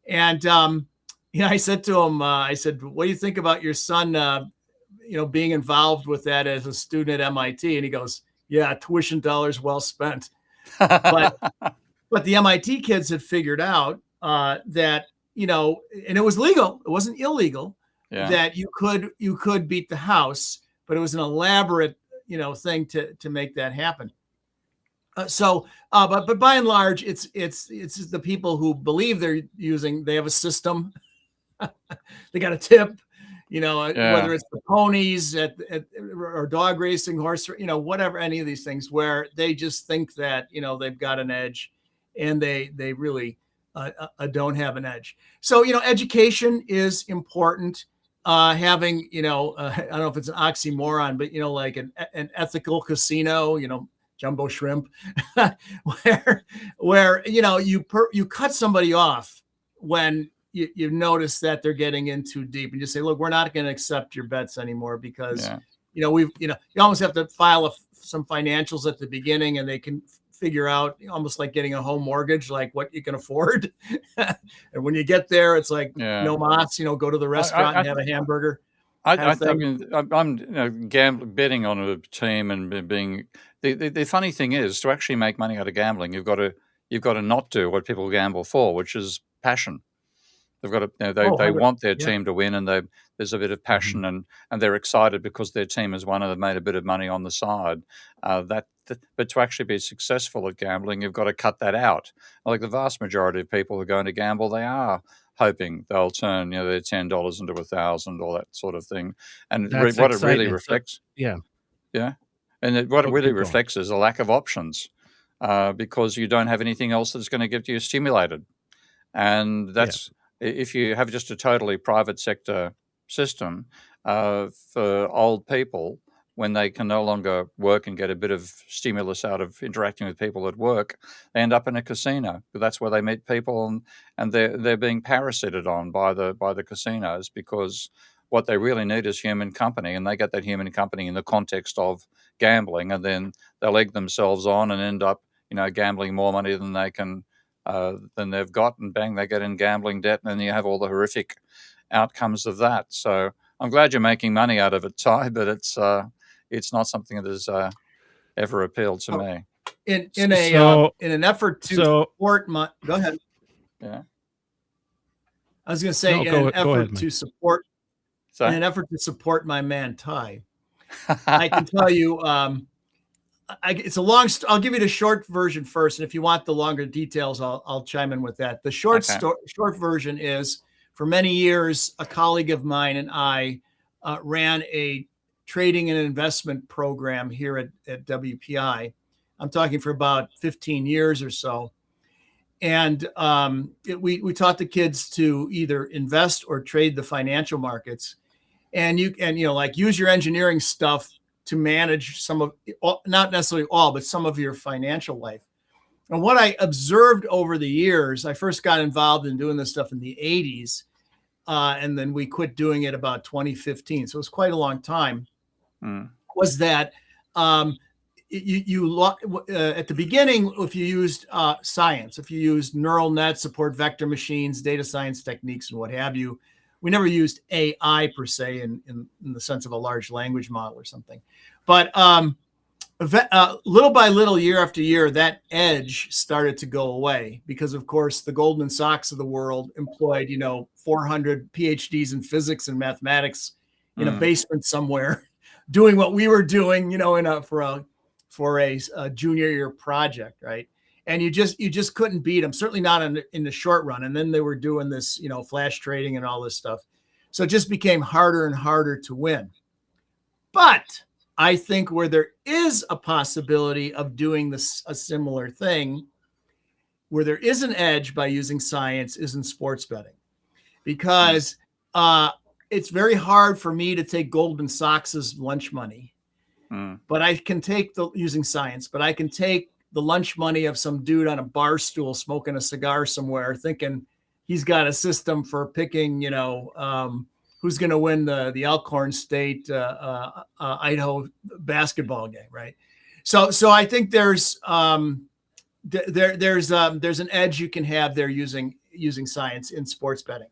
And I said to him, I said, what do you think about your son being involved with that as a student at MIT? And he goes, yeah, tuition dollars well spent. But the MIT kids had figured out that, and it was legal. It wasn't illegal, that you could beat the house, but it was an elaborate, thing to make that happen. But by and large, it's the people who believe they have a system. They got a tip. Whether it's the ponies or dog racing, horse, whatever, any of these things where they just think that, they've got an edge, and they really don't have an edge. So, education is important. Having, I don't know if it's an oxymoron, but, like an ethical casino, jumbo shrimp, where you cut somebody off when you notice that they're getting in too deep, and just say, look, we're not going to accept your bets anymore because, you almost have to file some financials at the beginning, and they can figure out, almost like getting a home mortgage, like what you can afford. And when you get there, it's like, no mas, go to the restaurant and have a hamburger. I'm betting on a team and being the funny thing is, to actually make money out of gambling, you've got to not do what people gamble for, which is passion. They've got to, they want their team to win, and there's a bit of passion, and they're excited because their team has won and they've made a bit of money on the side. But to actually be successful at gambling, you've got to cut that out. Like the vast majority of people who are going to gamble, they are hoping they'll turn their $10 into $1,000 or that sort of thing. And what it really reflects, and what it really reflects is a lack of options, because you don't have anything else that's going to get you stimulated, and that's. If you have just a totally private sector system for old people, when they can no longer work and get a bit of stimulus out of interacting with people at work, they end up in a casino. That's where they meet people, and they're being parasited on by the casinos, because what they really need is human company, and they get that human company in the context of gambling, and then they'll egg themselves on and end up gambling more money than they can. Than they've got, and bang, they get in gambling debt, and then you have all the horrific outcomes of that. So I'm glad you're making money out of it, Ty, but it's not something that has ever appealed to me. In an effort to support my, go ahead. Yeah, I was going to say, in an effort to support my man Ty, I can tell you. It's a long. I'll give you the short version first, and if you want the longer details, I'll chime in with that. The short version is, for many years, a colleague of mine and I ran a trading and investment program here at WPI. I'm talking for about 15 years or so, and we taught the kids to either invest or trade the financial markets, and use your engineering stuff to manage some of, not necessarily all, but some of your financial life. And what I observed over the years, I first got involved in doing this stuff in the 80s, and then we quit doing it about 2015. So it was quite a long time. was that at the beginning, if you used science, if you used neural nets, support vector machines, data science techniques, and what have you, we never used AI per se in the sense of a large language model or something. But little by little, year after year, that edge started to go away because, of course, the Goldman Sachs of the world employed, 400 PhDs in physics and mathematics in a basement somewhere, doing what we were doing, for a junior year project, right? And you just couldn't beat them, certainly not in the short run. And then they were doing this, flash trading and all this stuff. So it just became harder and harder to win. But I think where there is a possibility of doing a similar thing, where there is an edge by using science, is in sports betting, because it's very hard for me to take Goldman Sachs's lunch money, but I can take using science, but I can take the lunch money of some dude on a bar stool smoking a cigar somewhere, thinking he's got a system for picking, who's going to win the Elkhorn State Idaho basketball game, right? So I think there's an edge you can have there using science in sports betting.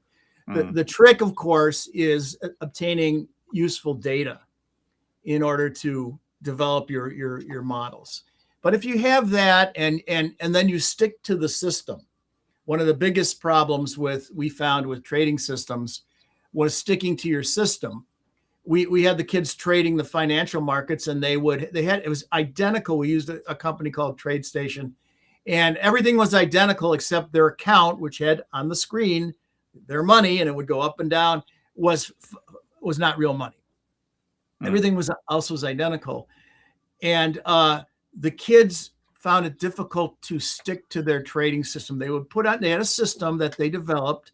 The trick, of course, is obtaining useful data in order to develop your models. But if you have that and then you stick to the system, one of the biggest problems we found with trading systems was sticking to your system. We had the kids trading the financial markets, and it was identical. We used a company called TradeStation, and everything was identical except their account, which had on the screen their money, and it would go up and down, was not real money. Everything else was identical. And the kids found it difficult to stick to their trading system. They had a system that they developed.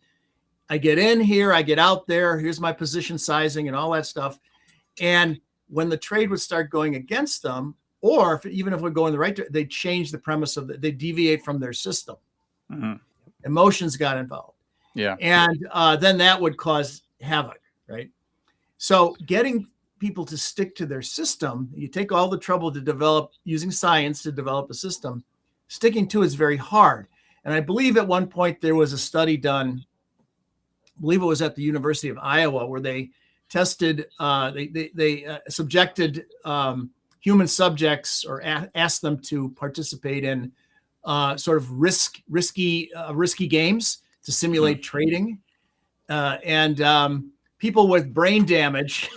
I get in here, I get out there, here's my position sizing and all that stuff. And when the trade would start going against them, or even if we're going the right direction, they change the premise they deviate from their system. Emotions got involved. Yeah. And then that would cause havoc, right? So getting people to stick to their system, you take all the trouble to develop, using science to develop a system, sticking to it is very hard. And I believe at one point there was a study done, I believe it was at the University of Iowa, where they tested, they subjected human subjects, or asked them to participate in sort of risky games to simulate trading. And people with brain damage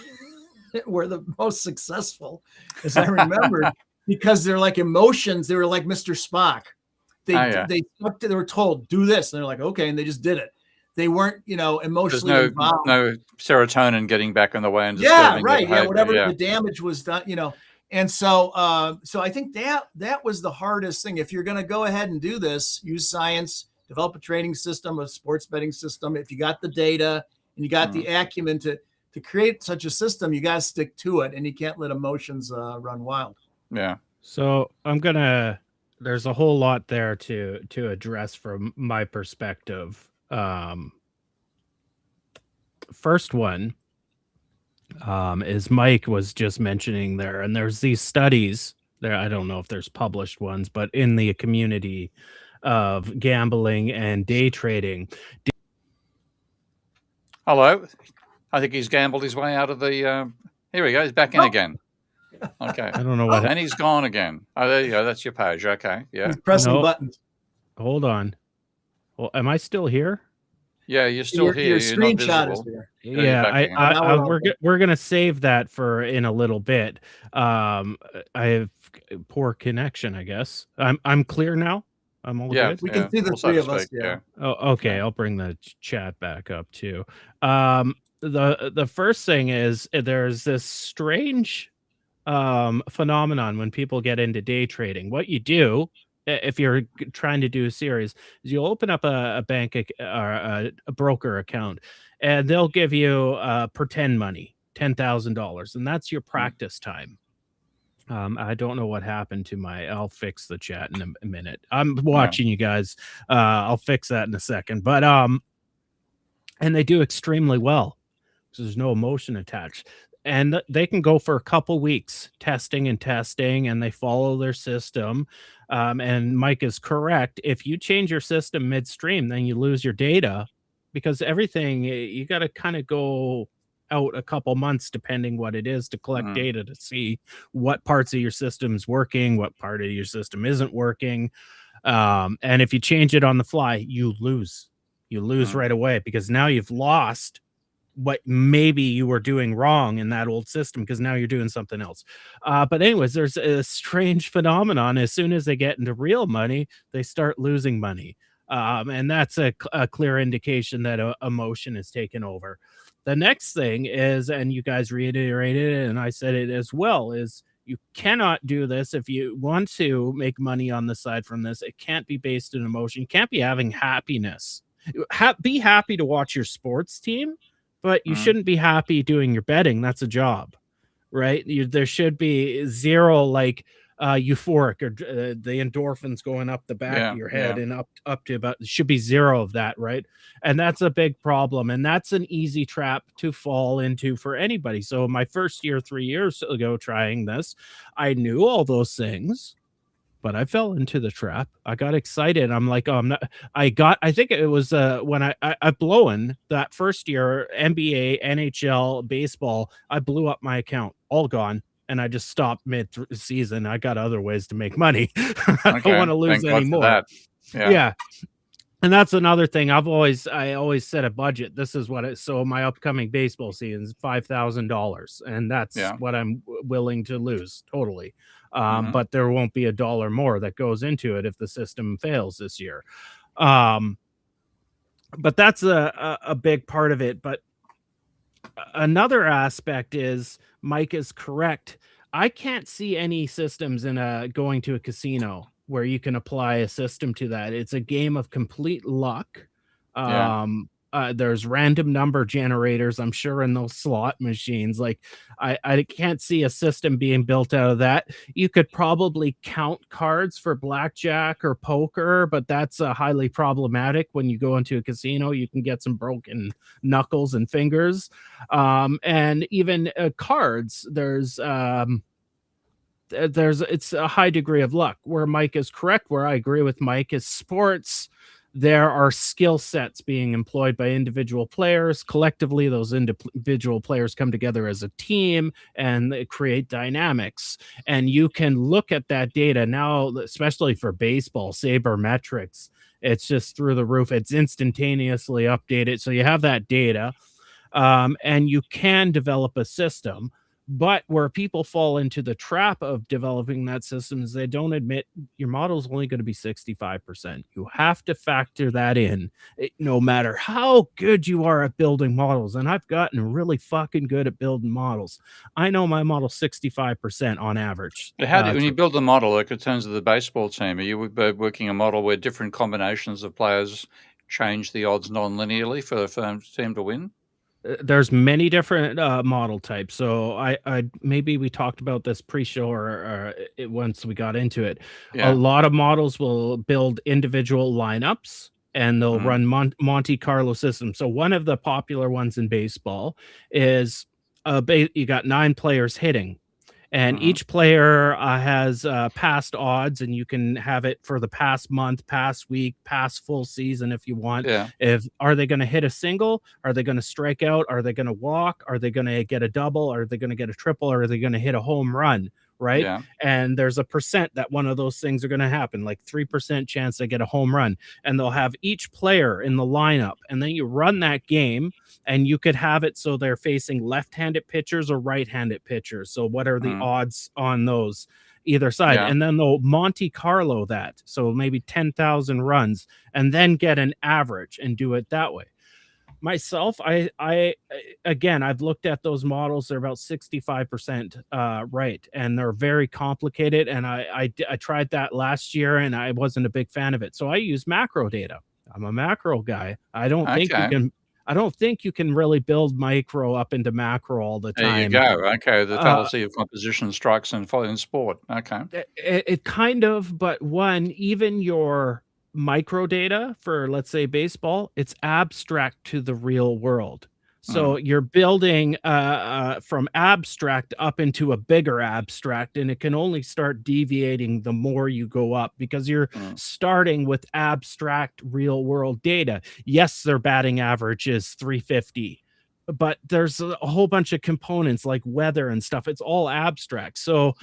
were the most successful, as I remember, because they're like emotions. They were like Mr. Spock. They were told, do this. And they're like, okay. And they just did it. They weren't, emotionally involved. No serotonin getting back in the way and disturbing their behavior. Whatever the damage was done, And so I think that was the hardest thing. If you're going to go ahead and do this, use science, develop a trading system, a sports betting system. If you got the data and you got the acumen to create such a system, you got to stick to it, and you can't let emotions run wild. Yeah. So there's a whole lot there to address from my perspective. First one is Mike was just mentioning there, and there's these studies there. I don't know if there's published ones, but in the community of gambling and day trading. Hello. I think he's gambled his way out of the. Here we go. He's back in again. Okay. I don't know what. And he's gone again. Oh, there you go. That's your page. Okay. Yeah. He's pressing buttons. Hold on. Well, am I still here? Yeah, you're still here. Your screenshot is there. Yeah, we're gonna save that for in a little bit. I have poor connection, I guess. I'm clear now. I'm all good. We can see the three of us. Yeah. Oh, okay. I'll bring the chat back up too. The first thing is there's this strange phenomenon when people get into day trading. What you do, if you're trying to do a series, is you'll open up a bank or a broker account, and they'll give you pretend money, $10,000, and that's your practice time. I don't know what happened to I'll fix the chat in a minute. I'm watching you guys. I'll fix that in a second. But and they do extremely well because there's no emotion attached. and they can go for a couple weeks testing and testing, and they follow their system. And Mike is correct. If you change your system midstream, then you lose your data, because everything you got to kind of go out a couple months, depending what it is, to collect data to see what parts of your system's working, what part of your system isn't working. And if you change it on the fly, you lose. You lose right away, because now you've lost what maybe you were doing wrong in that old system, because now you're doing something else. But anyways, there's a strange phenomenon. As soon as they get into real money, they start losing money. And that's a clear indication that emotion is taken over. The next thing is, and you guys reiterated it, and I said it as well, is you cannot do this if you want to make money on the side from this. It can't be based in emotion. You can't be having happiness. Be happy to watch your sports team, but you shouldn't be happy doing your betting. That's a job, right? There should be zero euphoric, or the endorphins going up the back of your head and up to about, should be zero of that, right? And that's a big problem, and that's an easy trap to fall into for anybody. So my first year, 3 years ago, trying this, I knew all those things, but I fell into the trap. I got excited. I'm like, oh, I'm not. I think it was when I've blown that first year, NBA, NHL, baseball. I blew up my account, all gone, and I just stopped mid-season. I got other ways to make money. I don't want to lose anymore. Yeah. And that's another thing. I always set a budget. This is what so my upcoming baseball season is $5,000, and that's what I'm willing to lose totally. But there won't be $1 more that goes into it if the system fails this year. But that's a big part of it. But another aspect is, Mike is correct. I can't see any systems in going to a casino where you can apply a system to that. It's a game of complete luck. There's random number generators, I'm sure, in those slot machines. Like, I can't see a system being built out of that. You could probably count cards for blackjack or poker, but that's highly problematic. When you go into a casino, you can get some broken knuckles and fingers. And even cards, it's a high degree of luck. Where Mike is correct, where I agree with Mike, is sports. There are skill sets being employed by individual players. Collectively, those individual players come together as a team and they create dynamics. And you can look at that data now, especially for baseball, sabermetrics. It's just through the roof. It's instantaneously updated. So you have that data, and you can develop a system. But where people fall into the trap of developing that system is they don't admit your model is only going to be 65%. You have to factor that in, no matter how good you are at building models. And I've gotten really fucking good at building models. I know my model's 65% on average. When you build a model, like in terms of the baseball team, are you working a model where different combinations of players change the odds non-linearly for the team to win? There's many different model types. So I maybe we talked about this pre-show or once we got into it. A lot of models will build individual lineups, and they'll run Monte Carlo systems. So one of the popular ones in baseball is you got 9 players hitting. And each player has past odds, and you can have it for the past month, past week, past full season if you want. Are they going to hit a single? Are they going to strike out? Are they going to walk? Are they going to get a double? Are they going to get a triple? Or are they going to hit a home run? Right. And there's a percent that one of those things are going to happen, like 3% chance they get a home run, and they'll have each player in the lineup. And then you run that game, and you could have it so they're facing left-handed pitchers or right-handed pitchers. So what are the odds on those either side? And then they'll Monte Carlo that. So maybe 10,000 runs, and then get an average and do it that way. Myself, again, I've looked at those models. They're about 65% right, and they're very complicated. And I tried that last year, and I wasn't a big fan of it. So I use macro data. I'm a macro guy. I don't think you can really build micro up into macro all the time. There you go. Okay, the fallacy of composition strikes in sport. Okay, it kind of, but even your micro data for, let's say, baseball, it's abstract to the real world. So you're building from abstract up into a bigger abstract, and it can only start deviating the more you go up because you're starting with abstract real world data. Yes, their batting average is 350, but there's a whole bunch of components like weather and stuff. It's all abstract. So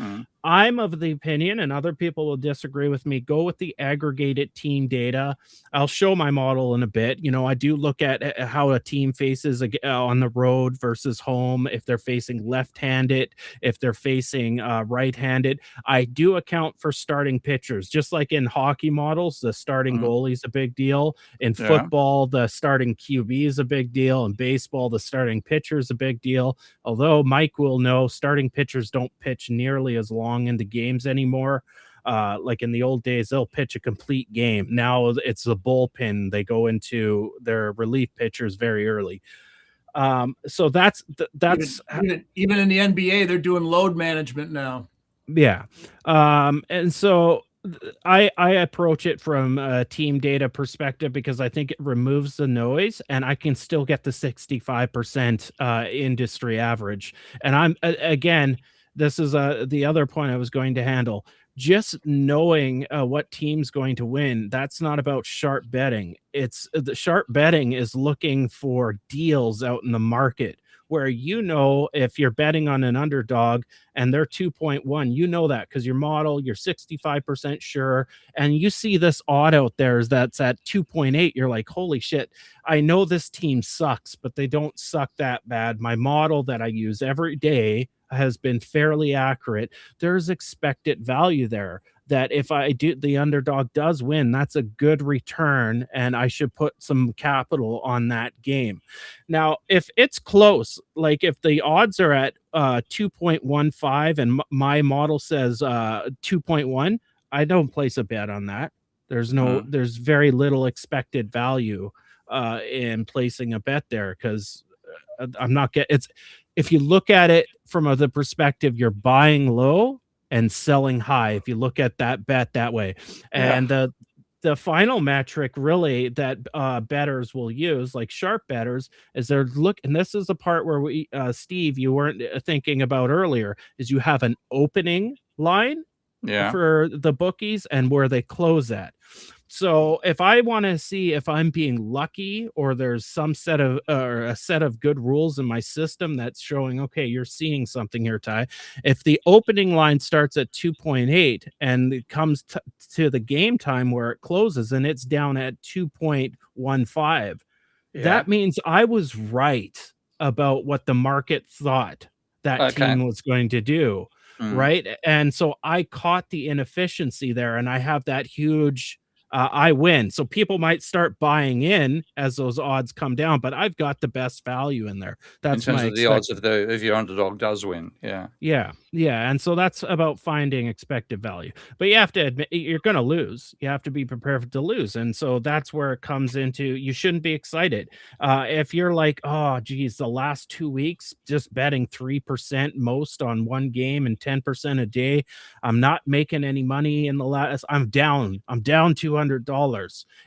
I'm of the opinion, and other people will disagree with me, go with the aggregated team data. I'll show my model in a bit. You know, I do look at how a team faces on the road versus home, if they're facing left-handed, if they're facing right-handed. I do account for starting pitchers, just like in hockey models, the starting goalie is a big deal. In football, the starting QB is a big deal. In baseball, the starting pitcher is a big deal. Although Mike will know, starting pitchers don't pitch nearly as long into games anymore. Like in the old days, they'll pitch a complete game. Now it's the bullpen. They go into their relief pitchers very early. So that's even in the NBA, they're doing load management now. Yeah. And so I approach it from a team data perspective because I think it removes the noise and I can still get the 65% industry average. And I'm again, this is the other point I was going to handle. Just knowing what team's going to win, that's not about sharp betting. It's the sharp betting is looking for deals out in the market where, you know, if you're betting on an underdog and they're 2.1, you know that because your model, you're 65% sure, and you see this odd out there that's at 2.8, you're like, holy shit, I know this team sucks, but they don't suck that bad. My model that I use every day has been fairly accurate. There's expected value there that if I do, the underdog does win, that's a good return, and I should put some capital on that game. Now, if it's close, like if the odds are at 2.15 and my model says 2.1, I don't place a bet on that. There's very little expected value in placing a bet there because I'm not getting it's. If you look at it from the perspective, you're buying low and selling high. If you look at that bet that way, and the final metric really that bettors will use, like sharp bettors, is and this is the part where we, Steve, you weren't thinking about earlier, is you have an opening line for the bookies and where they close at. So if I want to see if I'm being lucky or there's some set of or a set of good rules in my system that's showing, okay, you're seeing something here, Ty. If the opening line starts at 2.8 and it comes to the game time where it closes and it's down at 2.15, that means I was right about what the market thought that team was going to do. Right. And so I caught the inefficiency there and I have that huge I win. So people might start buying in as those odds come down, but I've got the best value in there. That's in terms of the odds if your underdog does win. Yeah. And so that's about finding expected value. But you have to admit you're going to lose. You have to be prepared to lose. And so that's where it comes into, you shouldn't be excited. If you're like, oh, geez, the last 2 weeks, just betting 3% most on one game and 10% a day, I'm not making any money in the last, I'm down $200.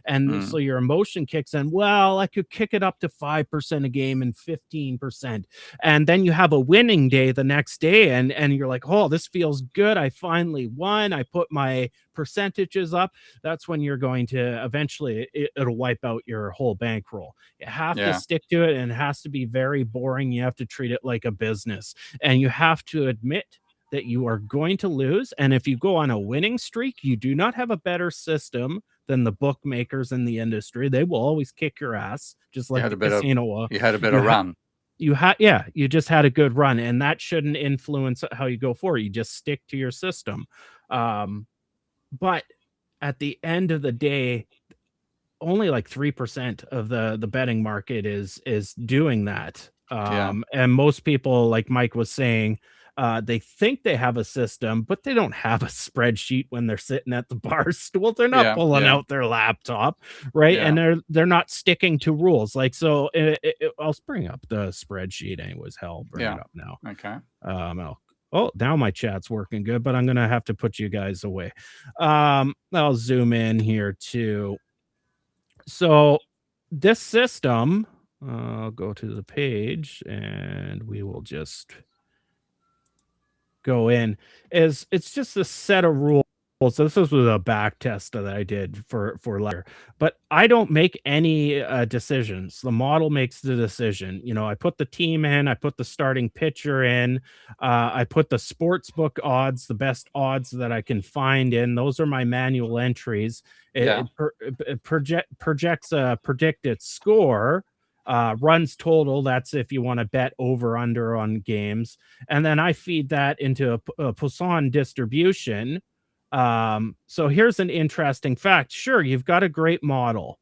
And so your emotion kicks in. Well, I could kick it up to 5% a game and 15%. And then you have a winning day the next day and you're like, oh, this feels good. I finally won. I put my percentages up. That's when you're going to eventually, it'll wipe out your whole bankroll. You have to stick to it, and it has to be very boring. You have to treat it like a business, and you have to admit that you are going to lose. And if you go on a winning streak, you do not have a better system than the bookmakers in the industry. They will always kick your ass, just like the casino. You had a better run. You just had a good run, and that shouldn't influence how you go forward. You just stick to your system. But at the end of the day, only like 3% of the betting market is doing that. And most people, like Mike was saying, they think they have a system, but they don't have a spreadsheet when they're sitting at the bar stool. They're not pulling out their laptop, right? And they're not sticking to rules. Like, so I'll bring up the spreadsheet anyways. Hell, bring it up now. Okay. Oh, now my chat's working good, but I'm gonna have to put you guys away. I'll zoom in here too. So this system I'll go to the page and we will just go in. It's just a set of rules. So this was a back test that I did for later, but I don't make any decisions. The model makes the decision. You know, I put the team in, I put the starting pitcher in, I put the sports book odds, the best odds that I can find in. Those are my manual entries. Yeah. It projects a predicted score. Runs total, that's if you want to bet over under on games, and then I feed that into a Poisson distribution. So here's an interesting fact. Sure, you've got a great model,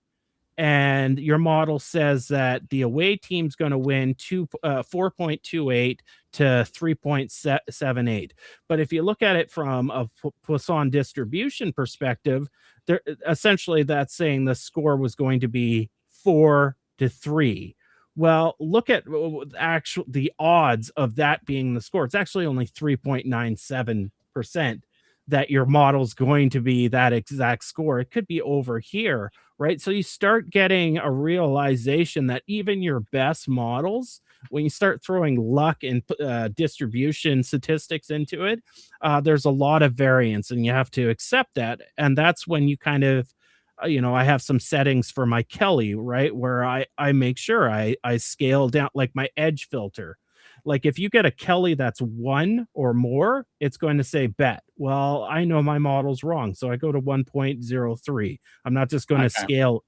and your model says that the away team's going to win 4.28 to 3.78. But if you look at it from a Poisson distribution perspective, there essentially that's saying the score was going to be 4-3. Well, look at the odds of that being the score. It's actually only 3.97% that your model's going to be that exact score. It could be over here, right? So you start getting a realization that even your best models, when you start throwing luck and distribution statistics into it, there's a lot of variance, and you have to accept that. And that's when you kind of, I have some settings for my Kelly, right, where I make sure I scale down, like my edge filter. Like if you get a Kelly that's 1 or more, it's going to say bet. Well, I know my model's wrong, so I go to 1.03. I'm not just going to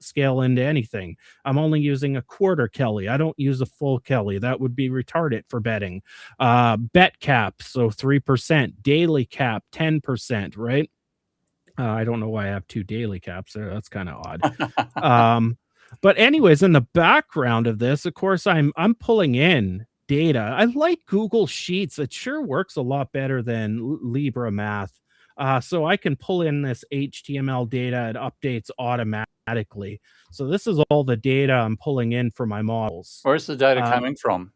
scale into anything. I'm only using a quarter Kelly. I don't use a full Kelly. That would be retarded for betting. Bet cap, so 3%. Daily cap, 10%, right? I don't know why I have 2 daily caps there. That's kind of odd. But anyways, in the background of this, of course, I'm pulling in data. I like Google Sheets. It sure works a lot better than Libra Math. So I can pull in this HTML data. It updates automatically. So this is all the data I'm pulling in for my models. Where's the data coming from?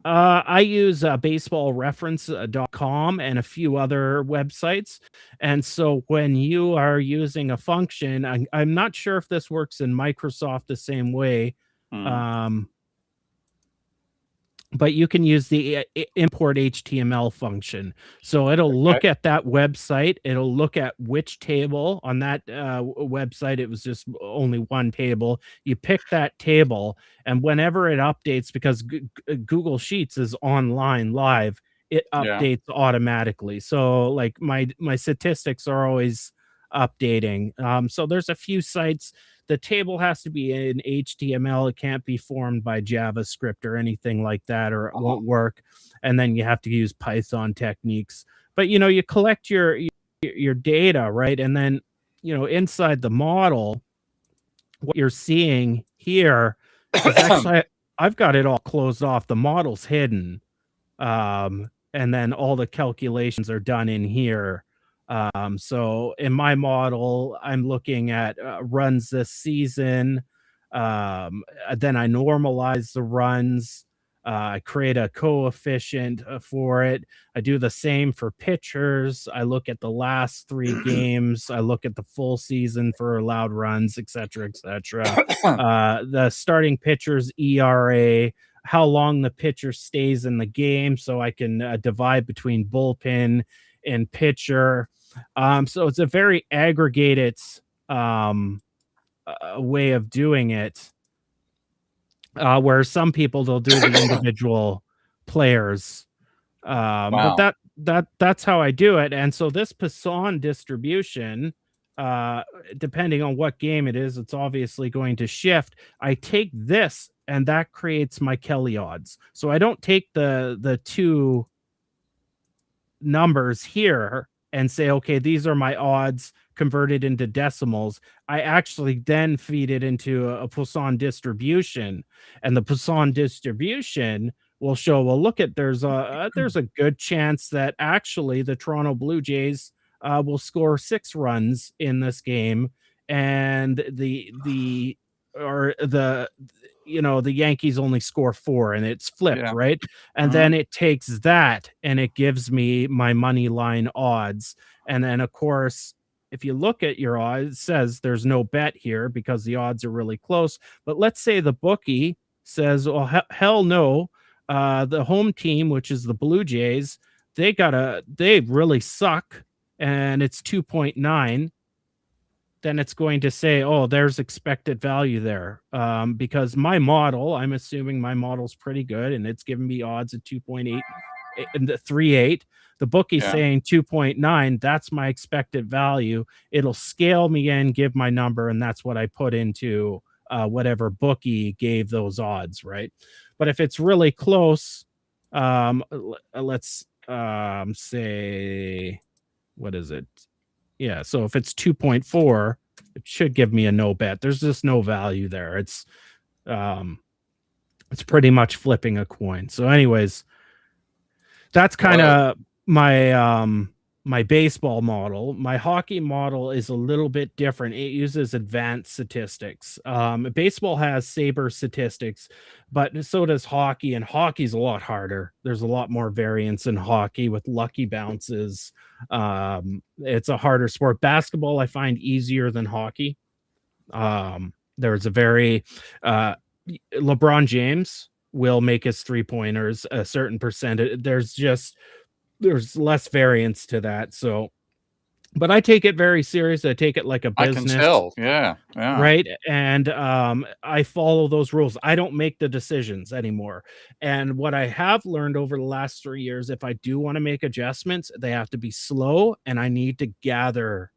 I use baseballreference.com and a few other websites. And so when you are using a function, I'm not sure if this works in Microsoft the same way. But you can use the import HTML function. So it'll look at that website. It'll look at which table on that website. It was just only one table. You pick that table, and whenever it updates, because Google Sheets is online live, it updates automatically. So like my statistics are always updating. So there's a few sites. The table has to be in HTML. It can't be formed by JavaScript or anything like that, or it won't work. And then you have to use Python techniques. But, you collect your data, right? And then, inside the model, what you're seeing here is actually, I've got it all closed off. The model's hidden. And then all the calculations are done in here. So in my model, I'm looking at runs this season. Then I normalize the runs. I create a coefficient for it. I do the same for pitchers. I look at the last 3 games. I look at the full season for allowed runs, et cetera, et cetera. The starting pitcher's ERA, how long the pitcher stays in the game, so I can divide between bullpen and pitcher. So it's a very aggregated way of doing it, where some people, they'll do the individual players. But that's how I do it. And so this Poisson distribution, depending on what game it is, it's obviously going to shift. I take this, and that creates my Kelly odds. So I don't take the 2 numbers here and say, okay, these are my odds converted into decimals. I actually then feed it into a Poisson distribution, and the Poisson distribution will show, well, look at, there's a good chance that actually the Toronto Blue Jays will score 6 runs in this game, and the Yankees only score 4, and it's flipped, right? And then it takes that and it gives me my money line odds. And then, of course, if you look at your odds, it says there's no bet here because the odds are really close. But let's say the bookie says, well, hell no. The home team, which is the Blue Jays, they really suck, and it's 2.9. Then it's going to say, oh, there's expected value there. Because my model, I'm assuming my model's pretty good, and it's giving me odds at 2.8 and 3.8. The bookie's saying 2.9. That's my expected value. It'll scale me in, give my number, and that's what I put into whatever bookie gave those odds, right? But if it's really close, let's say, what is it? Yeah, so if it's 2.4, it should give me a no bet. There's just no value there. It's pretty much flipping a coin. So anyways, that's kind of my baseball model. My hockey model is a little bit different. It uses advanced statistics. Baseball has saber statistics, but so does hockey, and hockey's a lot harder. There's a lot more variance in hockey with lucky bounces. It's a harder sport. Basketball I find easier than hockey. There's a very LeBron James will make his 3-pointers a certain percentage. There's less variance to that. So, but I take it very serious. I take it like a business. I can tell. Yeah. Right. And I follow those rules. I don't make the decisions anymore. And what I have learned over the last 3 years, if I do want to make adjustments, they have to be slow, and I need to gather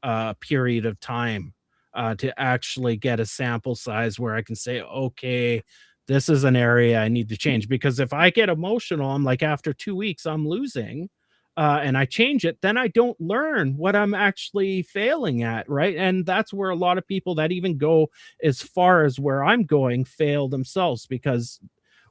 a period of time to actually get a sample size where I can say, okay, this is an area I need to change. Because if I get emotional, I'm like, after 2 weeks, I'm losing, and I change it, then I don't learn what I'm actually failing at, right? And that's where a lot of people that even go as far as where I'm going fail themselves, because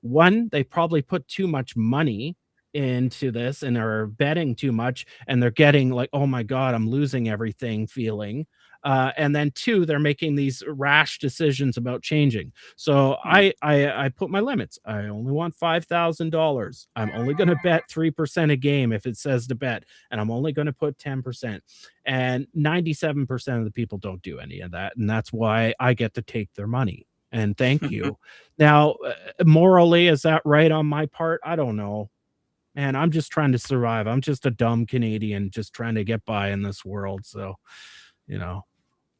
one, they probably put too much money into this and are betting too much, and they're getting like, oh my God, I'm losing everything feeling. And then two, they're making these rash decisions about changing. So I put my limits. I only want $5,000. I'm only going to bet 3% a game if it says to bet, and I'm only going to put 10%. And 97% of the people don't do any of that, and that's why I get to take their money. And thank you. Now, morally, is that right on my part? I don't know. And I'm just trying to survive. I'm just a dumb Canadian just trying to get by in this world. So,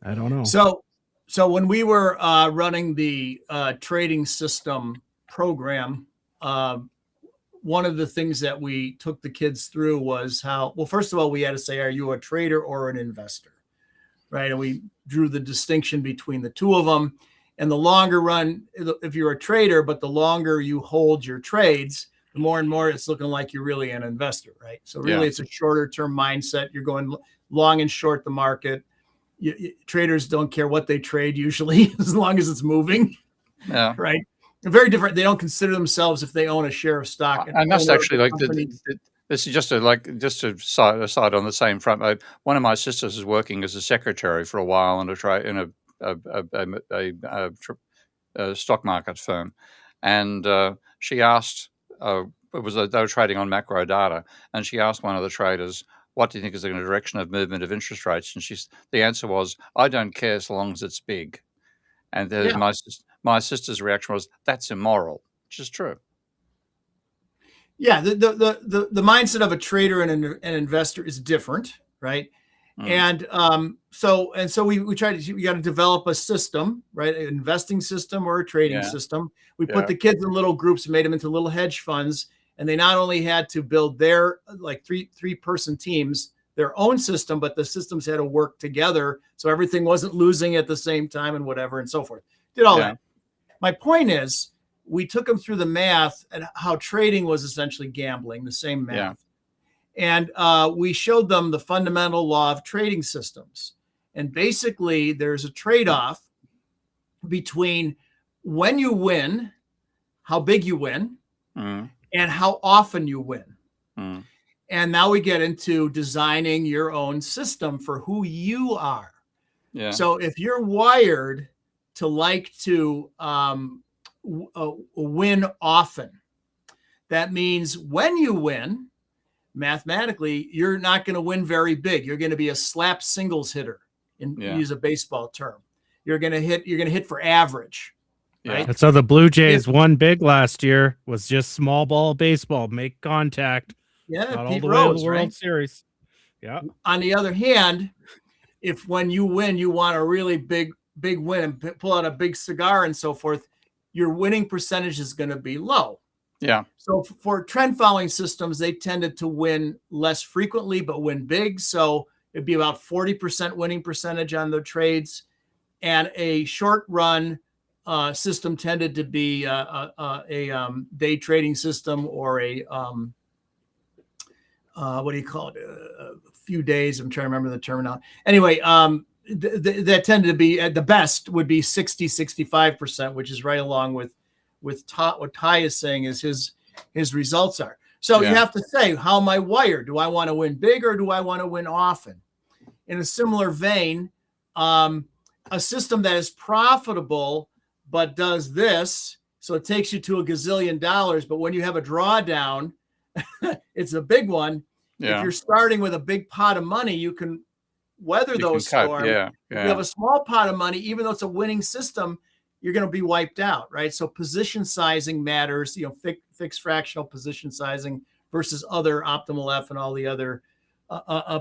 I don't know. So when we were running the trading system program, one of the things that we took the kids through was well, first of all, we had to say, are you a trader or an investor? Right. And we drew the distinction between the two of them. And the longer run, if you're a trader, but the longer you hold your trades, the more and more it's looking like you're really an investor, right? So really it's a shorter term mindset. You're going long and short the market. Traders don't care what they trade usually, as long as it's moving. Yeah. Right. They're very different. They don't consider themselves, if they own a share of stock. And that's actually like this is just a side on the same front. One of my sisters is working as a secretary for a while in a stock market firm, and she asked. They were trading on macro data, and she asked one of the traders, what do you think is the direction of movement of interest rates? And the answer was, I don't care so long as it's big. And my sister's reaction was, that's immoral, which is true. Yeah, the mindset of a trader and an investor is different, right? And so we got to develop a system, right? An investing system or a trading system. We put the kids in little groups and made them into little hedge funds. And they not only had to build their like three-person teams, their own system, but the systems had to work together. So everything wasn't losing at the same time and whatever and so forth. Did all that. My point is, we took them through the math and how trading was essentially gambling, the same math. And we showed them the fundamental law of trading systems. And basically, there's a trade-off between when you win, how big you win, and how often you win. And now we get into designing your own system for who you are. So if you're wired to like to win often, that means when you win, mathematically, you're not going to win very big. You're going to be a slap singles hitter, use a baseball term. You're going to hit for average. Yeah. That's how the Blue Jays won big last year, was just small ball baseball, make contact. Yeah, Not all Pete the way to the Rose, World right? Series. Yeah. On the other hand, if when you win, you want a really big win and pull out a big cigar and so forth, your winning percentage is going to be low. Yeah. So for trend following systems, they tended to win less frequently, but win big. So it'd be about 40% winning percentage on the trades. And a short run system tended to be a day trading system, or a what do you call it? A few days. I'm trying to remember the terminology. Anyway, that tended to be at the best would be 65%, which is right along with what Ty is saying is his results are. So you have to say, how am I wired? Do I want to win big or do I want to win often? In a similar vein, a system that is profitable but does this, so it takes you to a gazillion dollars, but when you have a drawdown, it's a big one. Yeah. If you're starting with a big pot of money, you can weather those storms. Yeah. If you have a small pot of money, even though it's a winning system, you're going to be wiped out, right? So position sizing matters, fixed fractional position sizing versus other optimal F and all the other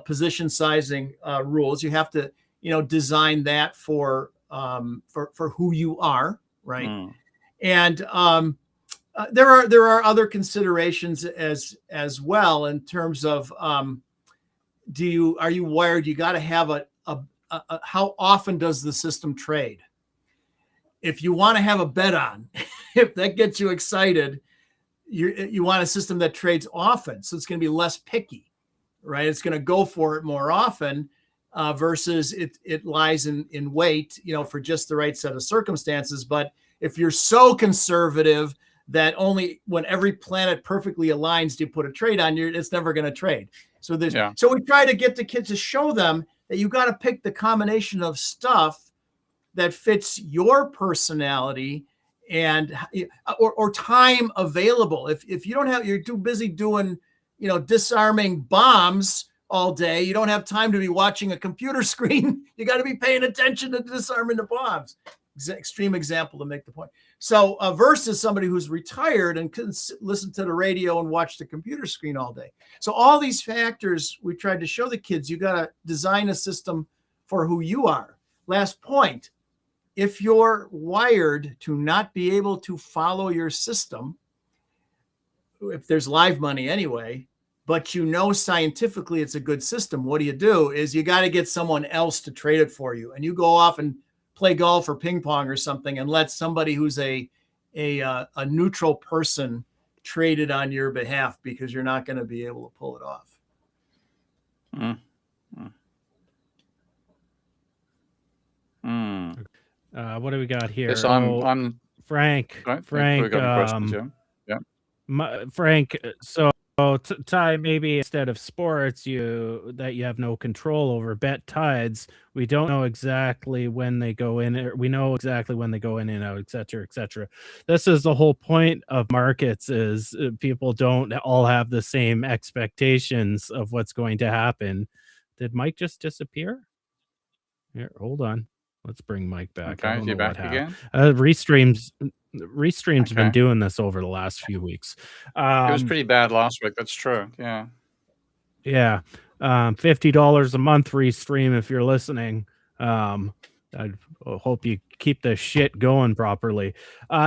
position sizing rules. You have to, design that for who you are, right? And there are other considerations as well in terms of are you wired? You got to have a how often does the system trade? If you want to have a bet on, if that gets you excited, you want a system that trades often, so it's going to be less picky, right? It's going to go for it more often versus it lies in wait, for just the right set of circumstances. But if you're so conservative that only when every planet perfectly aligns do you put a trade on, it's never going to trade. So so we try to get the kids to show them that you got to pick the combination of stuff that fits your personality and or time available. If you don't have, you're too busy doing, disarming bombs all day, you don't have time to be watching a computer screen. You got to be paying attention to disarming the bombs. Extreme example to make the point. So versus somebody who's retired and can listen to the radio and watch the computer screen all day. So all these factors we tried to show the kids, you got to design a system for who you are. Last point, if you're wired to not be able to follow your system, if there's live money anyway, but scientifically it's a good system, what do? Is you got to get someone else to trade it for you. And you go off and play golf or ping pong or something and let somebody who's a neutral person trade it on your behalf, because you're not going to be able to pull it off. What do we got here? Yes, I'm Frank. Right? Frank. We got questions, yeah. Frank. So Ty, maybe instead of sports, you have no control over bet tides. We don't know exactly when they go in. We know exactly when they go in and out, et cetera, et cetera. This is the whole point of markets: is people don't all have the same expectations of what's going to happen. Did Mike just disappear? Here, hold on. Let's bring Mike back. Okay, is he back again? Restream's been Okay. doing this over the last few weweeks. It was pretty bad last week. That's true. Yeah. Yeah. $50 a month Restream if you're listening. I hope you keep the shit going properly.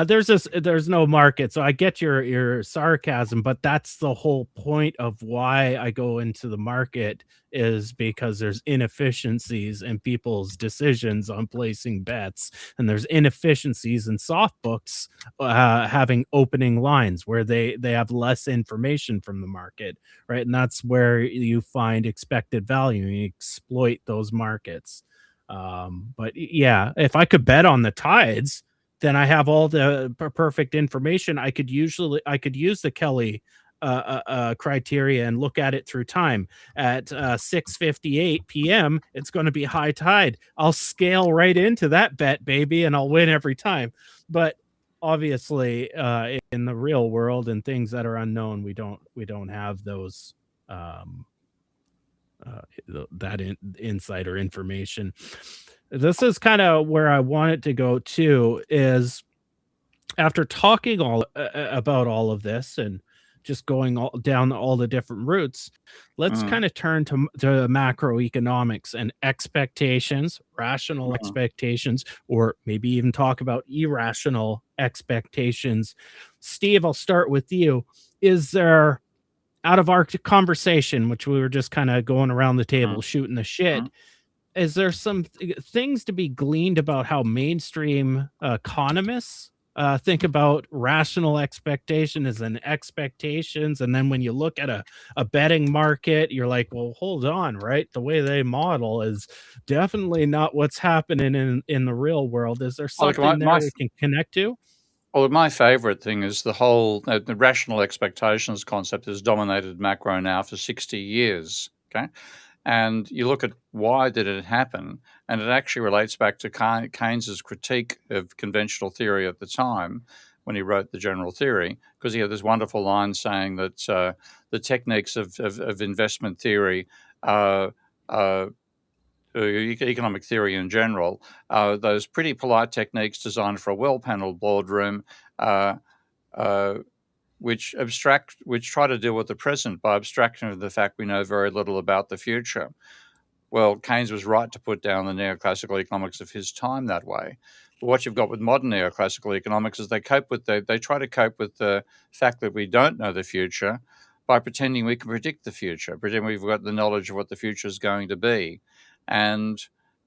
There's no market, so I get your sarcasm, but that's the whole point of why I go into the market, is because there's inefficiencies in people's decisions on placing bets, and there's inefficiencies in soft books having opening lines where they have less information from the market, right? And that's where you find expected value and you exploit those markets. But yeah, if I could bet on the tides, then I have all the perfect information. I could use the Kelly criteria and look at it through time. At 6:58 p.m., it's going to be high tide. I'll scale right into that bet, baby, and I'll win every time. But obviously, in the real world and things that are unknown, we don't have those insider information. This is kind of where I want it to go too, is after talking all about all of this and just going all down all the different routes, let's Mhm, kind of turn to macroeconomics and expectations, rational mhm, expectations, or maybe even talk about irrational expectations. Steve, I'll start with you. Is there, out of our conversation, which we were just kind of going around the mhm, table shooting the shit, mhm, is there some things to be gleaned about how mainstream economists think about rational expectation as an expectations, and then when you look at a betting market, you're like, well, hold on, right? The way they model is definitely not what's happening in the real world. Is there Well, look, something there we can connect to? my favorite thing is the whole the rational expectations concept has dominated macro now for 60 years. Okay. And you look at why did it happen, and it actually relates back to Keynes's critique of conventional theory at the time when he wrote the general theory, because he had this wonderful line saying that the techniques of investment theory, uh, uh, economic theory in general, those pretty polite techniques designed for a well-paneled boardroom, uh, uh, which try to deal with the present by abstraction of the fact we know very little about the future. Well, Keynes was right to put down the neoclassical economics of his time that way. But what you've got with modern neoclassical economics is they try to cope with the fact that we don't know the future by pretending we can predict the future, pretending we've got the knowledge of what the future is going to be. And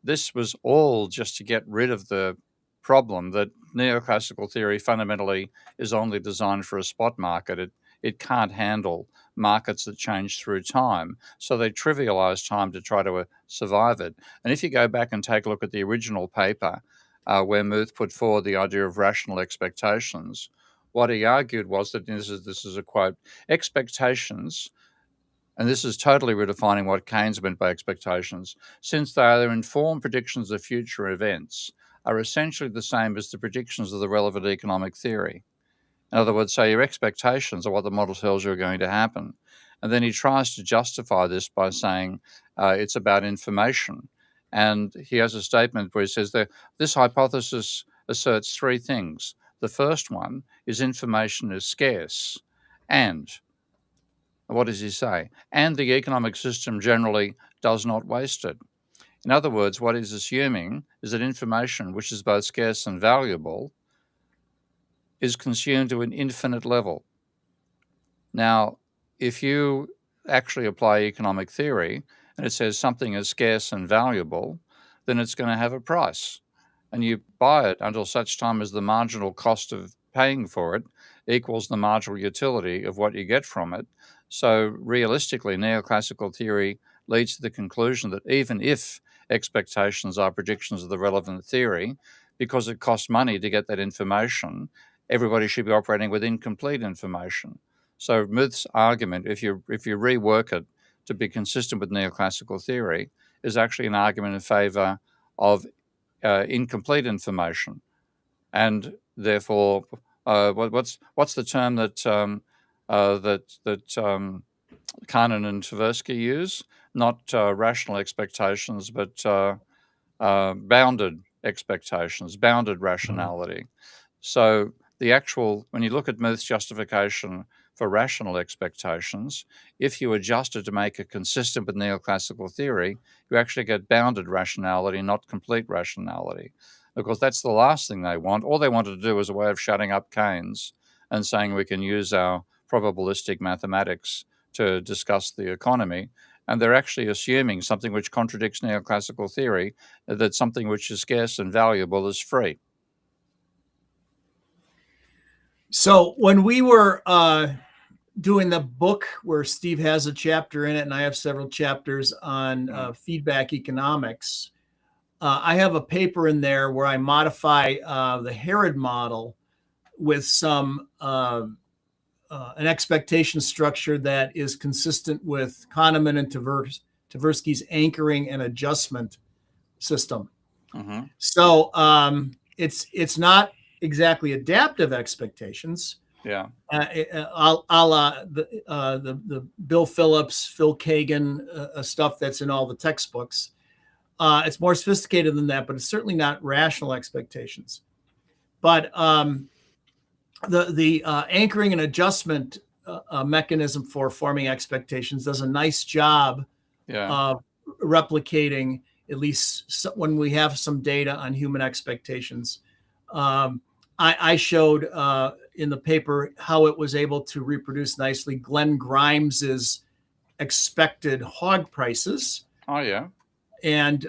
this was all just to get rid of the problem that neoclassical theory fundamentally is only designed for a spot market. It can't handle markets that change through time. So they trivialize time to try to survive it. And if you go back and take a look at the original paper where Muth put forward the idea of rational expectations, what he argued was that, this is a quote, expectations, and this is totally redefining what Keynes meant by expectations, since they are informed predictions of future events, are essentially the same as the predictions of the relevant economic theory. In other words, say your expectations are what the model tells you are going to happen. And then he tries to justify this by saying it's about information. And he has a statement where he says that this hypothesis asserts three things. The first one is information is scarce. And what does he say? And the economic system generally does not waste it. In other words, what he's assuming is that information, which is both scarce and valuable, is consumed to an infinite level. Now, if you actually apply economic theory and it says something is scarce and valuable, then it's going to have a price. And you buy it until such time as the marginal cost of paying for it equals the marginal utility of what you get from it. So, realistically, neoclassical theory leads to the conclusion that even if expectations are predictions of the relevant theory, because it costs money to get that information, everybody should be operating with incomplete information. So Muth's argument, if you rework it to be consistent with neoclassical theory, is actually an argument in favour of incomplete information, and therefore, what's the term that Kahneman and Tversky use? Not rational expectations, but bounded expectations, bounded Mhm. rationality. So when you look at Muth's justification for rational expectations, if you adjust it to make it consistent with neoclassical theory, you actually get bounded rationality, not complete rationality. Of course, that's the last thing they want. All they wanted to do was a way of shutting up Keynes and saying we can use our probabilistic mathematics to discuss the economy. And they're actually assuming something which contradicts neoclassical theory, that something which is scarce and valuable is free. So when we were doing the book where Steve has a chapter in it and I have several chapters on feedback economics, I have a paper in there where I modify the Herod model with some an expectation structure that is consistent with Kahneman and Tversky's anchoring and adjustment system. Mm-hmm. So it's not exactly adaptive expectations. Yeah. A la the Bill Phillips, Phil Kagan stuff that's in all the textbooks. It's more sophisticated than that, but it's certainly not rational expectations. But the anchoring and adjustment mechanism for forming expectations does a nice job of replicating, at least when we have some data on human expectations. I showed in the paper how it was able to reproduce nicely Glenn Grimes's expected hog prices. Oh, yeah. And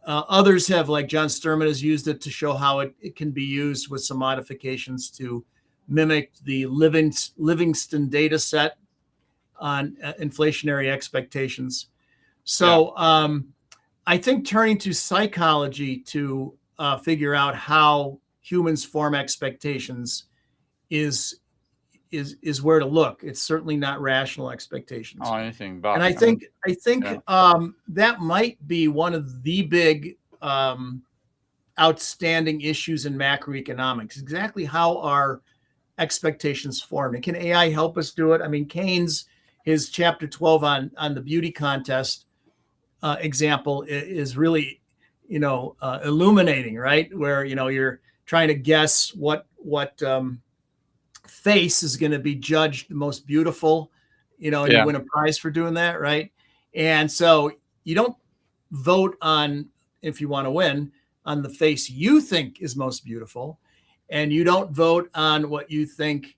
others have, like John Sturman has used it to show how it can be used with some modifications to mimic the Livingston data set on inflationary expectations. So I think turning to psychology to figure out how humans form expectations is where to look. It's certainly not rational expectations. Oh, anything but. And I think that might be one of the big outstanding issues in macroeconomics. Exactly how are expectations formed, and can AI help us do it? I mean, Keynes, his chapter 12 on the beauty contest example is really, illuminating, right? Where you're trying to guess what face is going to be judged the most beautiful, and you win a prize for doing that, right? And so you don't vote on, if you want to win, on the face you think is most beautiful, and you don't vote on what you think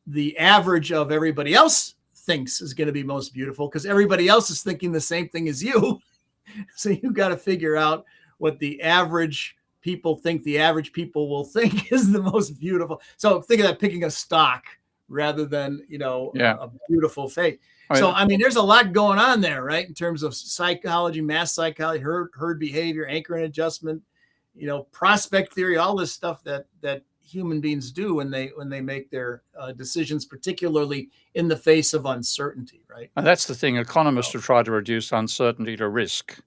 the average of everybody else thinks is going to be most beautiful, because everybody else is thinking the same thing as you. So you got to figure out what the average people think the average people will think is the most beautiful. So think of that, picking a stock rather than, a beautiful face. So, I mean, there's a lot going on there, right? In terms of psychology, mass psychology, herd behavior, anchor and adjustment, prospect theory, all this stuff that human beings do when they make their decisions, particularly in the face of uncertainty, right? And that's the thing. Economists have tried to reduce uncertainty to risk.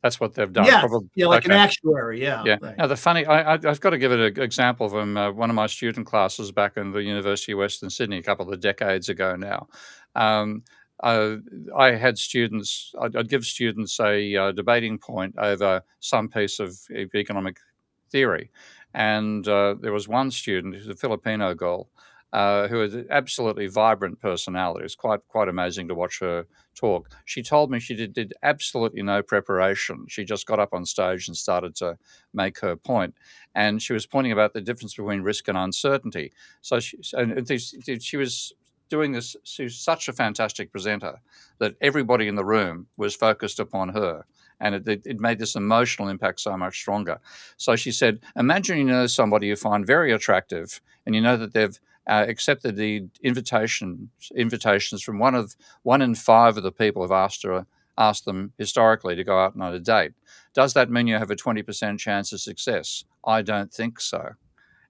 That's what they've done. Yeah, like an actuary. Yeah. Right. Now, I've got to give it an example from one of my student classes back in the University of Western Sydney a couple of decades ago now. I had students, I'd give students a debating point over some piece of economic theory. And there was one student, who's a Filipino girl, who had an absolutely vibrant personality. It was quite amazing to watch her talk. She told me she did absolutely no preparation. She just got up on stage and started to make her point. And she was pointing about the difference between risk and uncertainty. So she was doing this. She was such a fantastic presenter that everybody in the room was focused upon her. And it made this emotional impact so much stronger. So she said, imagine you know somebody you find very attractive, and you know that they've accepted the invitations from one in five of the people have asked them historically to go out on a date. Does that mean you have a 20% chance of success? I don't think so.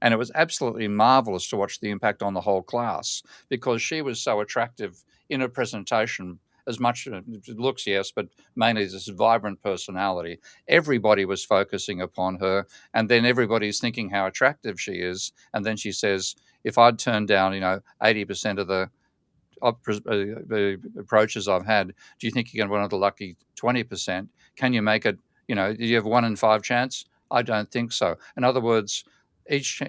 And it was absolutely marvelous to watch the impact on the whole class, because she was so attractive in her presentation, as much looks, yes, but mainly this vibrant personality. Everybody was focusing upon her, and then everybody's thinking how attractive she is. And then she says, if I'd turned down, 80% of the approaches I've had, do you think you're going to win the lucky 20%? Can you make it, do you have 1 in 5 chance? I don't think so. In other words, each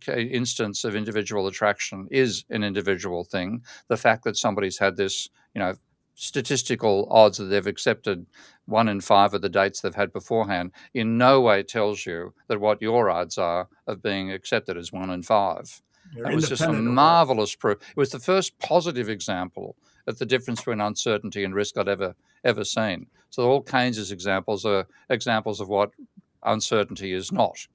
instance of individual attraction is an individual thing. The fact that somebody's had this, statistical odds that they've accepted 1 in 5 of the dates they've had beforehand in no way tells you that what your odds are of being accepted is 1 in 5. It was just a marvelous proof. It was the first positive example of the difference between uncertainty and risk I'd ever seen. So all Keynes's examples are examples of what uncertainty is not.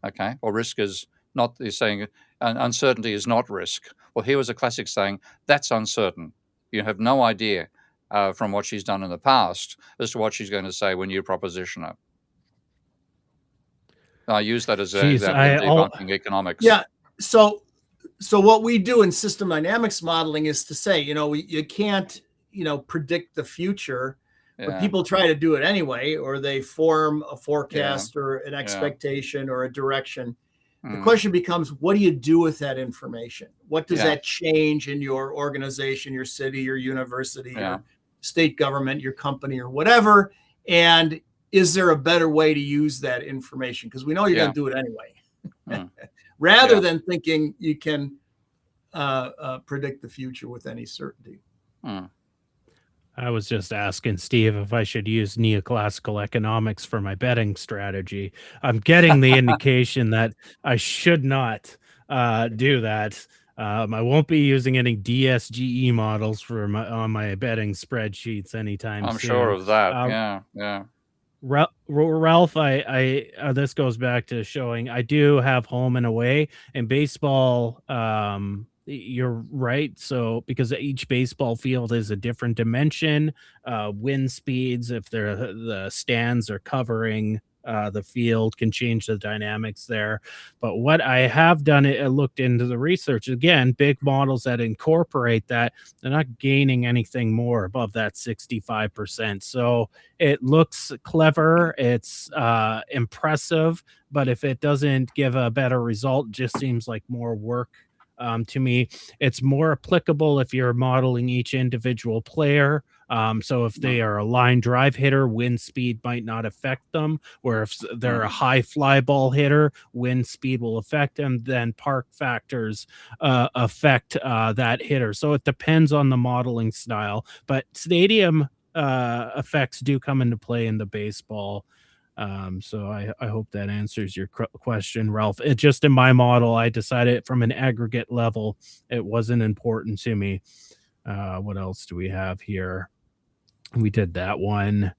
Okay, or risk is not. He's saying uncertainty is not risk. Well, here was a classic saying that's uncertain. You have no idea from what she's done in the past as to what she's going to say when you proposition her. I use that as an example of debunking economics. Yeah. So what we do in system dynamics modeling is to say, you can't, predict the future, but people try to do it anyway, or they form a forecast or an expectation or a direction. The question becomes, what do you do with that information? What does that change in your organization, your city, your university, your state government, your company, or whatever? And is there a better way to use that information? Because we know you're going to do it anyway. rather Yeah. than thinking you can predict the future with any certainty. I was just asking Steve if I should use neoclassical economics for my betting strategy. I'm getting the indication that I should not do that. I won't be using any DSGE models for on my betting spreadsheets anytime I'm soon. sure of that. Yeah. Ralph, this goes back to showing I do have home and away in baseball. You're right. So because each baseball field is a different dimension, wind speeds, if the stands are covering the field, can change the dynamics there. But what I have done, I looked into the research again, big models that incorporate that, they're not gaining anything more above that 65%. So it looks clever, it's impressive, but if it doesn't give a better result, it just seems like more work to me. It's more applicable if you're modeling each individual player. So if they are a line drive hitter, wind speed might not affect them, where if they're a high fly ball hitter, wind speed will affect them, then park factors affect that hitter. So it depends on the modeling style, but stadium effects do come into play in the baseball. So I hope that answers your question, Ralph. It just in my model, I decided from an aggregate level, it wasn't important to me. What else do we have here? We did that one.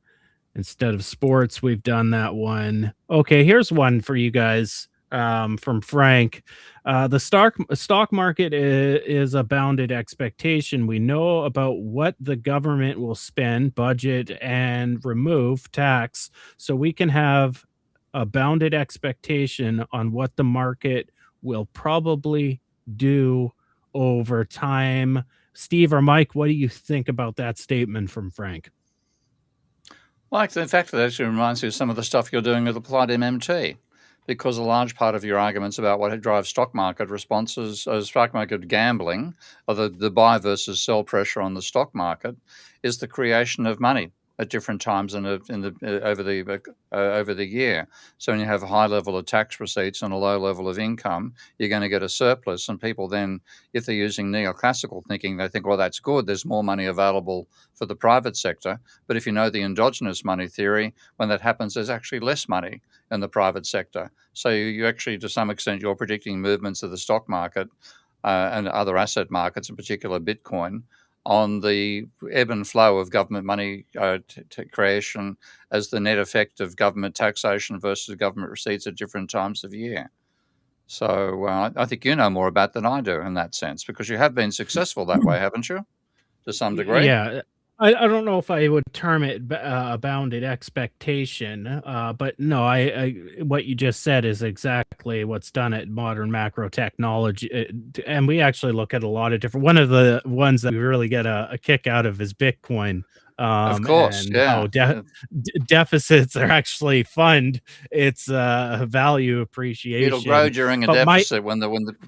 Instead of sports, we've done that one. Okay, here's one for you guys from Frank. The stock market is a bounded expectation. We know about what the government will spend, budget, and remove tax, so we can have a bounded expectation on what the market will probably do over time. Steve or Mike, what do you think about that statement from Frank? Well, in fact, that actually reminds me of some of the stuff you're doing with applied MMT, because a large part of your arguments about what drives stock market responses, stock market gambling, or the buy versus sell pressure on the stock market, is the creation of money at different times over the year. So when you have a high level of tax receipts and a low level of income, you're going to get a surplus. And people then, if they're using neoclassical thinking, they think, well, that's good. There's more money available for the private sector. But if you know the endogenous money theory, when that happens, there's actually less money in the private sector. So you actually, to some extent, you're predicting movements of the stock market and other asset markets, in particular Bitcoin, on the ebb and flow of government money creation as the net effect of government taxation versus government receipts at different times of year. So I think you know more about than I do in that sense, because you have been successful that way, haven't you, to some degree? Yeah. I don't know if I would term it a bounded expectation, but no, I what you just said is exactly what's done at modern macro technology, and we actually look at a lot of different. One of the ones that we really get a kick out of is Bitcoin, Of course, and yeah. how deficits are actually fund its value appreciation. It'll grow during a But deficit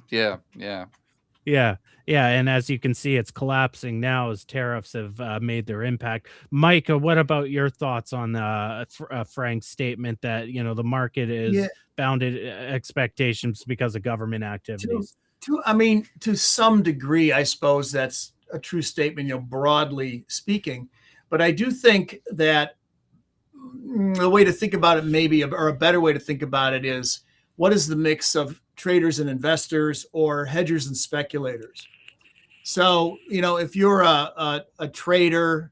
yeah. Yeah, and as you can see, it's collapsing now as tariffs have made their impact. Mike, what about your thoughts on Frank's statement that the market is bounded expectations because of government activities? To some degree, I suppose that's a true statement, broadly speaking. But I do think that the way to think about it, maybe, or a better way to think about it, is what is the mix of traders and investors or hedgers and speculators? So, if you're a trader,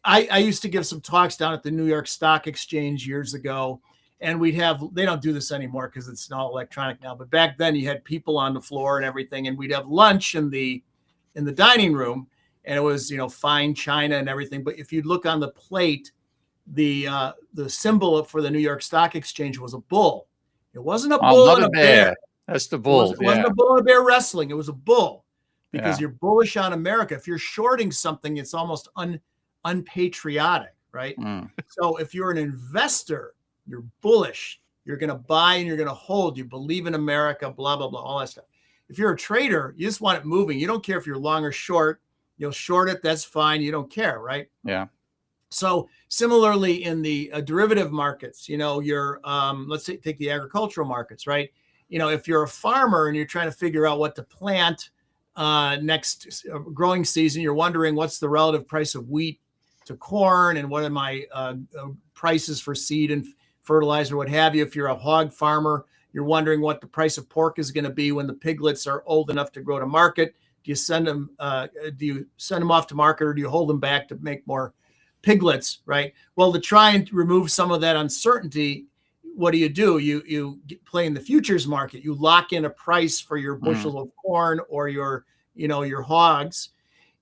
I used to give some talks down at the New York Stock Exchange years ago, and they don't do this anymore because it's all electronic now. But back then you had people on the floor and everything, and we'd have lunch in the dining room, and it was, fine china and everything. But if you look on the plate, the symbol for the New York Stock Exchange was a bull. It wasn't a bull not and a bear. That's the bull. It wasn't a bull and a bear wrestling. It was a bull, because Yeah. you're bullish on America. If you're shorting something, it's almost unpatriotic, right? So if you're an investor, you're bullish. You're going to buy and you're going to hold. You believe in America, blah, blah, blah, all that stuff. If you're a trader, you just want it moving. You don't care if you're long or short. You'll short it. That's fine. You don't care, right? Yeah. So similarly in the derivative markets, you're let's take the agricultural markets, right? if you're a farmer and you're trying to figure out what to plant next growing season, you're wondering what's the relative price of wheat to corn and what are my prices for seed and fertilizer, what have you. If you're a hog farmer, you're wondering what the price of pork is going to be when the piglets are old enough to grow to market. Do you send them off to market, or do you hold them back to make more piglets, right? Well, to try and remove some of that uncertainty, what do? You play in the futures market. You lock in a price for your bushel of corn or your hogs.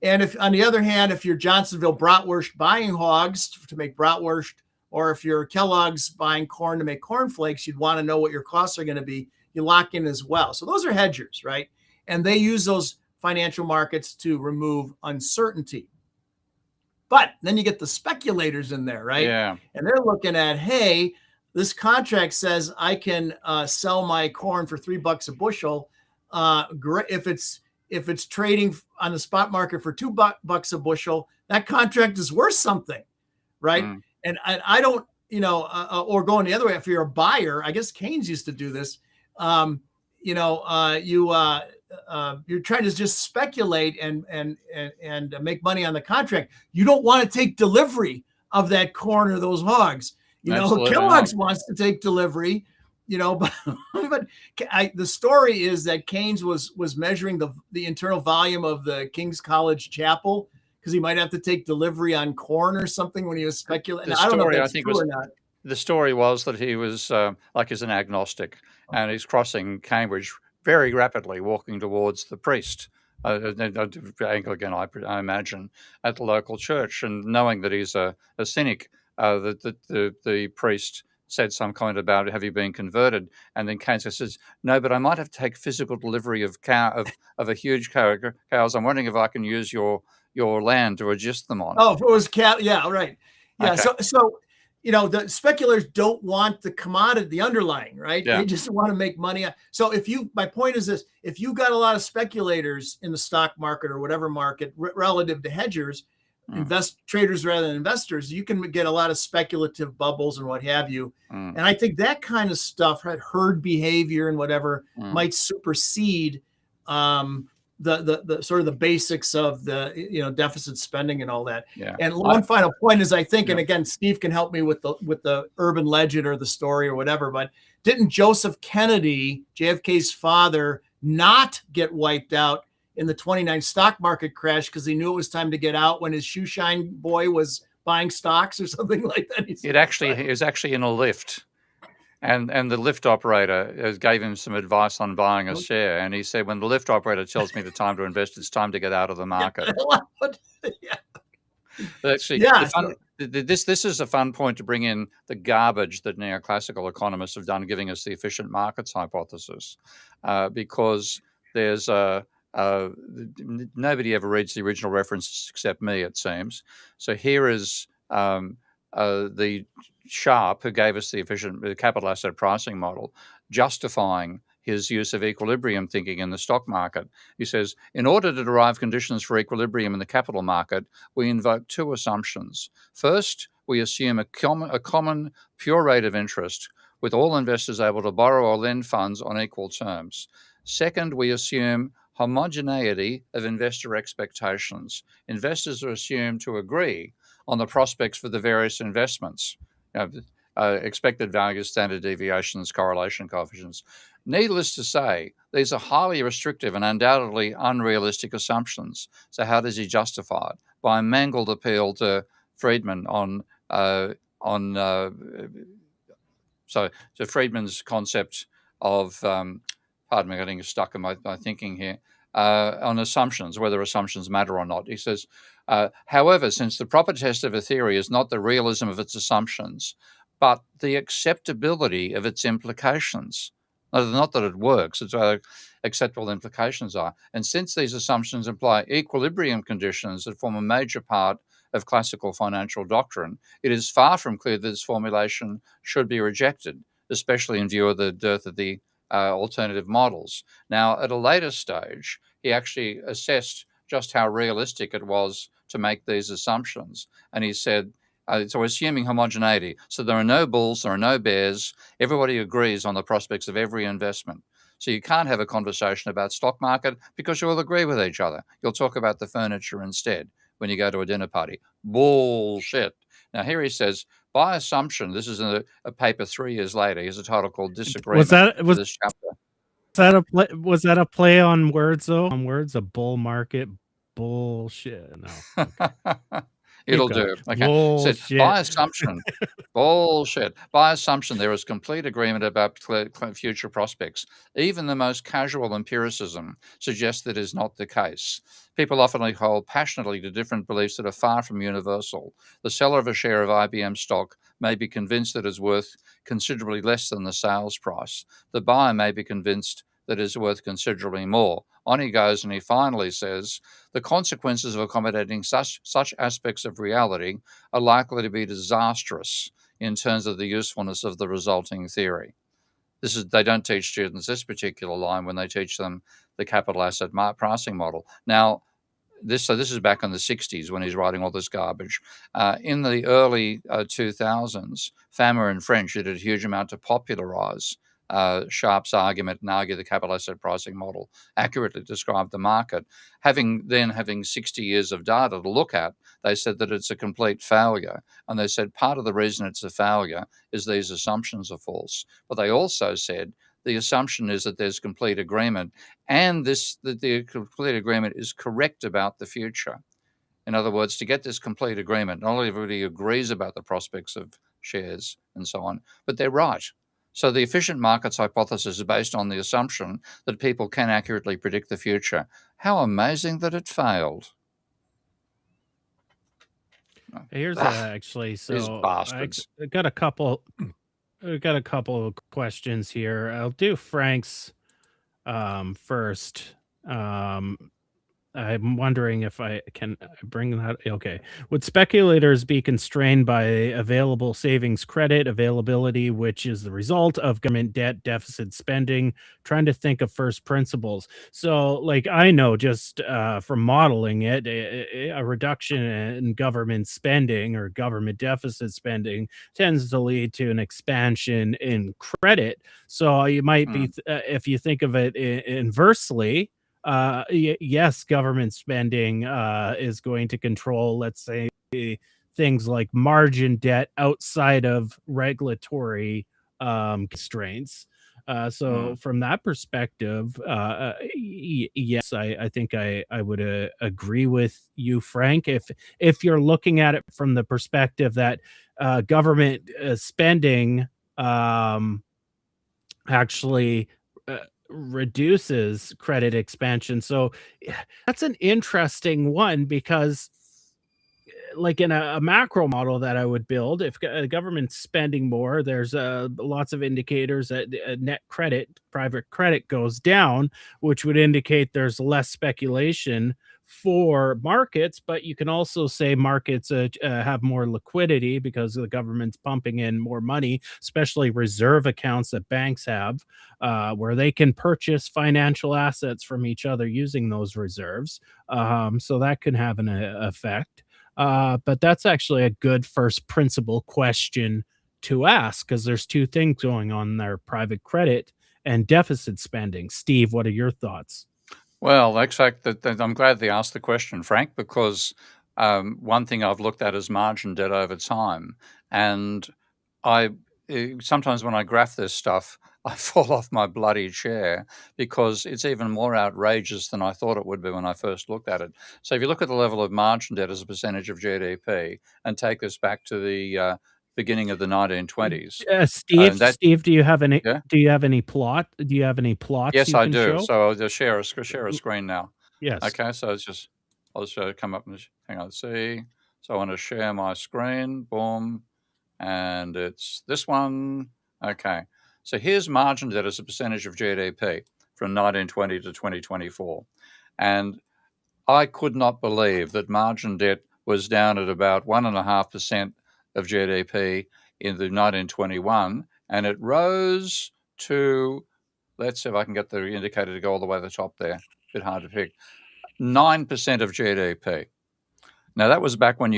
And if, on the other hand, if you're Johnsonville Bratwurst buying hogs to make bratwurst, or if you're Kellogg's buying corn to make cornflakes, you'd want to know what your costs are going to be. You lock in as well. So those are hedgers, right? And they use those financial markets to remove uncertainty. But then you get the speculators in there, right? Yeah. And they're looking at, hey, this contract says I can sell my corn for $3 a bushel. If it's trading on the spot market for $2 a bushel, that contract is worth something, right? And I don't, or going the other way, if you're a buyer, I guess Keynes used to do this. You're trying to just speculate and make money on the contract. You don't want to take delivery of that corn or those hogs. Kellogg's wants to take delivery, but the story is that Keynes was measuring the internal volume of the King's College Chapel, because he might have to take delivery on corn or something when he was speculating. I don't know if that's true or not. The story was that he was he's an agnostic, and he's crossing Cambridge very rapidly, walking towards the priest, Anglican, I imagine, at the local church, and knowing that he's a cynic, the priest said some comment about, have you been converted? And then Keynes says, no, but I might have to take physical delivery of a huge cows. I'm wondering if I can use your land to adjust them on. Oh, if it was cattle, yeah, right. Yeah, okay. So the speculators don't want the commodity, the underlying, right? Yeah. They just want to make money. So my point is this: if you got a lot of speculators in the stock market or whatever market relative to hedgers, traders rather than investors, you can get a lot of speculative bubbles and what have you. And I think that kind of stuff, right, herd behavior and whatever, might supersede the sort of the basics of the deficit spending and all that. Yeah. And one final point is, I think, and again, Steve can help me with the urban legend or the story or whatever, but didn't Joseph Kennedy, JFK's father, not get wiped out in the 29 stock market crash because he knew it was time to get out when his shoe shine boy was buying stocks or something like that? He was actually in a lift. And the lift operator gave him some advice on buying a share. And he said, when the lift operator tells me the time to invest, it's time to get out of the market. Actually, this is a fun point to bring in the garbage that neoclassical economists have done, giving us the efficient markets hypothesis, because there's nobody ever reads the original references except me, it seems. So here is the Sharp, who gave us the efficient capital asset pricing model, justifying his use of equilibrium thinking in the stock market. He says, in order to derive conditions for equilibrium in the capital market, we invoke two assumptions. First, we assume a common pure rate of interest, with all investors able to borrow or lend funds on equal terms. Second, we assume homogeneity of investor expectations. Investors are assumed to agree on the prospects for the various investments, expected values, standard deviations, correlation coefficients. Needless to say, these are highly restrictive and undoubtedly unrealistic assumptions. So how does he justify it? By a mangled appeal to Friedman so Friedman's concept of, pardon me, getting stuck in my thinking here, on assumptions, whether assumptions matter or not. He says, however, since the proper test of a theory is not the realism of its assumptions, but the acceptability of its implications, not that it works, it's what acceptable implications are. And since these assumptions imply equilibrium conditions that form a major part of classical financial doctrine, it is far from clear that this formulation should be rejected, especially in view of the dearth of the alternative models. Now, at a later stage, he actually assessed just how realistic it was to make these assumptions. And he said, so assuming homogeneity, so there are no bulls, there are no bears, everybody agrees on the prospects of every investment. So you can't have a conversation about stock market because you'll agree with each other. You'll talk about the furniture instead when you go to a dinner party. Bullshit. Now, here he says, by assumption, this is in a paper 3 years later. Here's a title called Disagreement to this chapter. Was that a play on words though? On words, a bull market bullshit. No. Okay. It'll do. Okay. Bullshit. Said, by assumption, bullshit. By assumption, there is complete agreement about future prospects. Even the most casual empiricism suggests that is not the case. People often hold passionately to different beliefs that are far from universal. The seller of a share of IBM stock may be convinced that it is worth considerably less than the sales price. The buyer may be convinced that it is worth considerably more. On he goes, and he finally says, the consequences of accommodating such aspects of reality are likely to be disastrous in terms of the usefulness of the resulting theory. They don't teach students this particular line when they teach them the capital asset pricing model. Now, this is back in the 60s when he's writing all this garbage. In the early 2000s, Fama and French did a huge amount to popularize Sharpe's argument and argue the capital asset pricing model accurately described the market. Having 60 years of data to look at, they said that it's a complete failure. And they said part of the reason it's a failure is these assumptions are false. But they also said the assumption is that there's complete agreement, and that the complete agreement is correct about the future. In other words, to get this complete agreement, not only everybody agrees about the prospects of shares and so on, but they're right. So the efficient markets hypothesis is based on the assumption that people can accurately predict the future. How amazing that it failed. Here's actually, so I got a couple of questions here. I'll do Frank's first. I'm wondering if I can bring that. Okay. Would speculators be constrained by available savings credit availability, which is the result of government debt, deficit spending? Trying to think of first principles. So, like, I know just from modeling it, a reduction in government spending or government deficit spending tends to lead to an expansion in credit. So you might be, if you think of it inversely, yes, government spending is going to control, let's say, things like margin debt outside of regulatory constraints. So from that perspective, yes, I think I would agree with you, Frank. If you're looking at it from the perspective that government spending actually reduces credit expansion. So that's an interesting one because like in a macro model that I would build, if a government's spending more, there's lots of indicators that net credit, private credit goes down, which would indicate there's less speculation for markets. But you can also say markets have more liquidity because the government's pumping in more money, especially reserve accounts that banks have, where they can purchase financial assets from each other using those reserves. So that could have an effect. But that's actually a good first principle question to ask because there's two things going on there: private credit and deficit spending. Steve, what are your thoughts? Well, I'm glad they asked the question, Frank, because one thing I've looked at is margin debt over time. And sometimes when I graph this stuff, I fall off my bloody chair because it's even more outrageous than I thought it would be when I first looked at it. So if you look at the level of margin debt as a percentage of GDP and take this back to the beginning of the 1920s. Steve, do you have any? Yeah? Do you have any plot? Do you have any plots? Yes, I do. Show? So I'll just share a screen now. Yes. Okay. So I'll just come up and hang on. See. So I want to share my screen. Boom, and it's this one. Okay. So here's margin debt as a percentage of GDP from 1920 to 2024, and I could not believe that margin debt was down at about 1.5% of GDP in the 1921, and it rose to, let's see if I can get the indicator to go all the way to the top there. A bit hard to pick. 9% of GDP. Now that was back when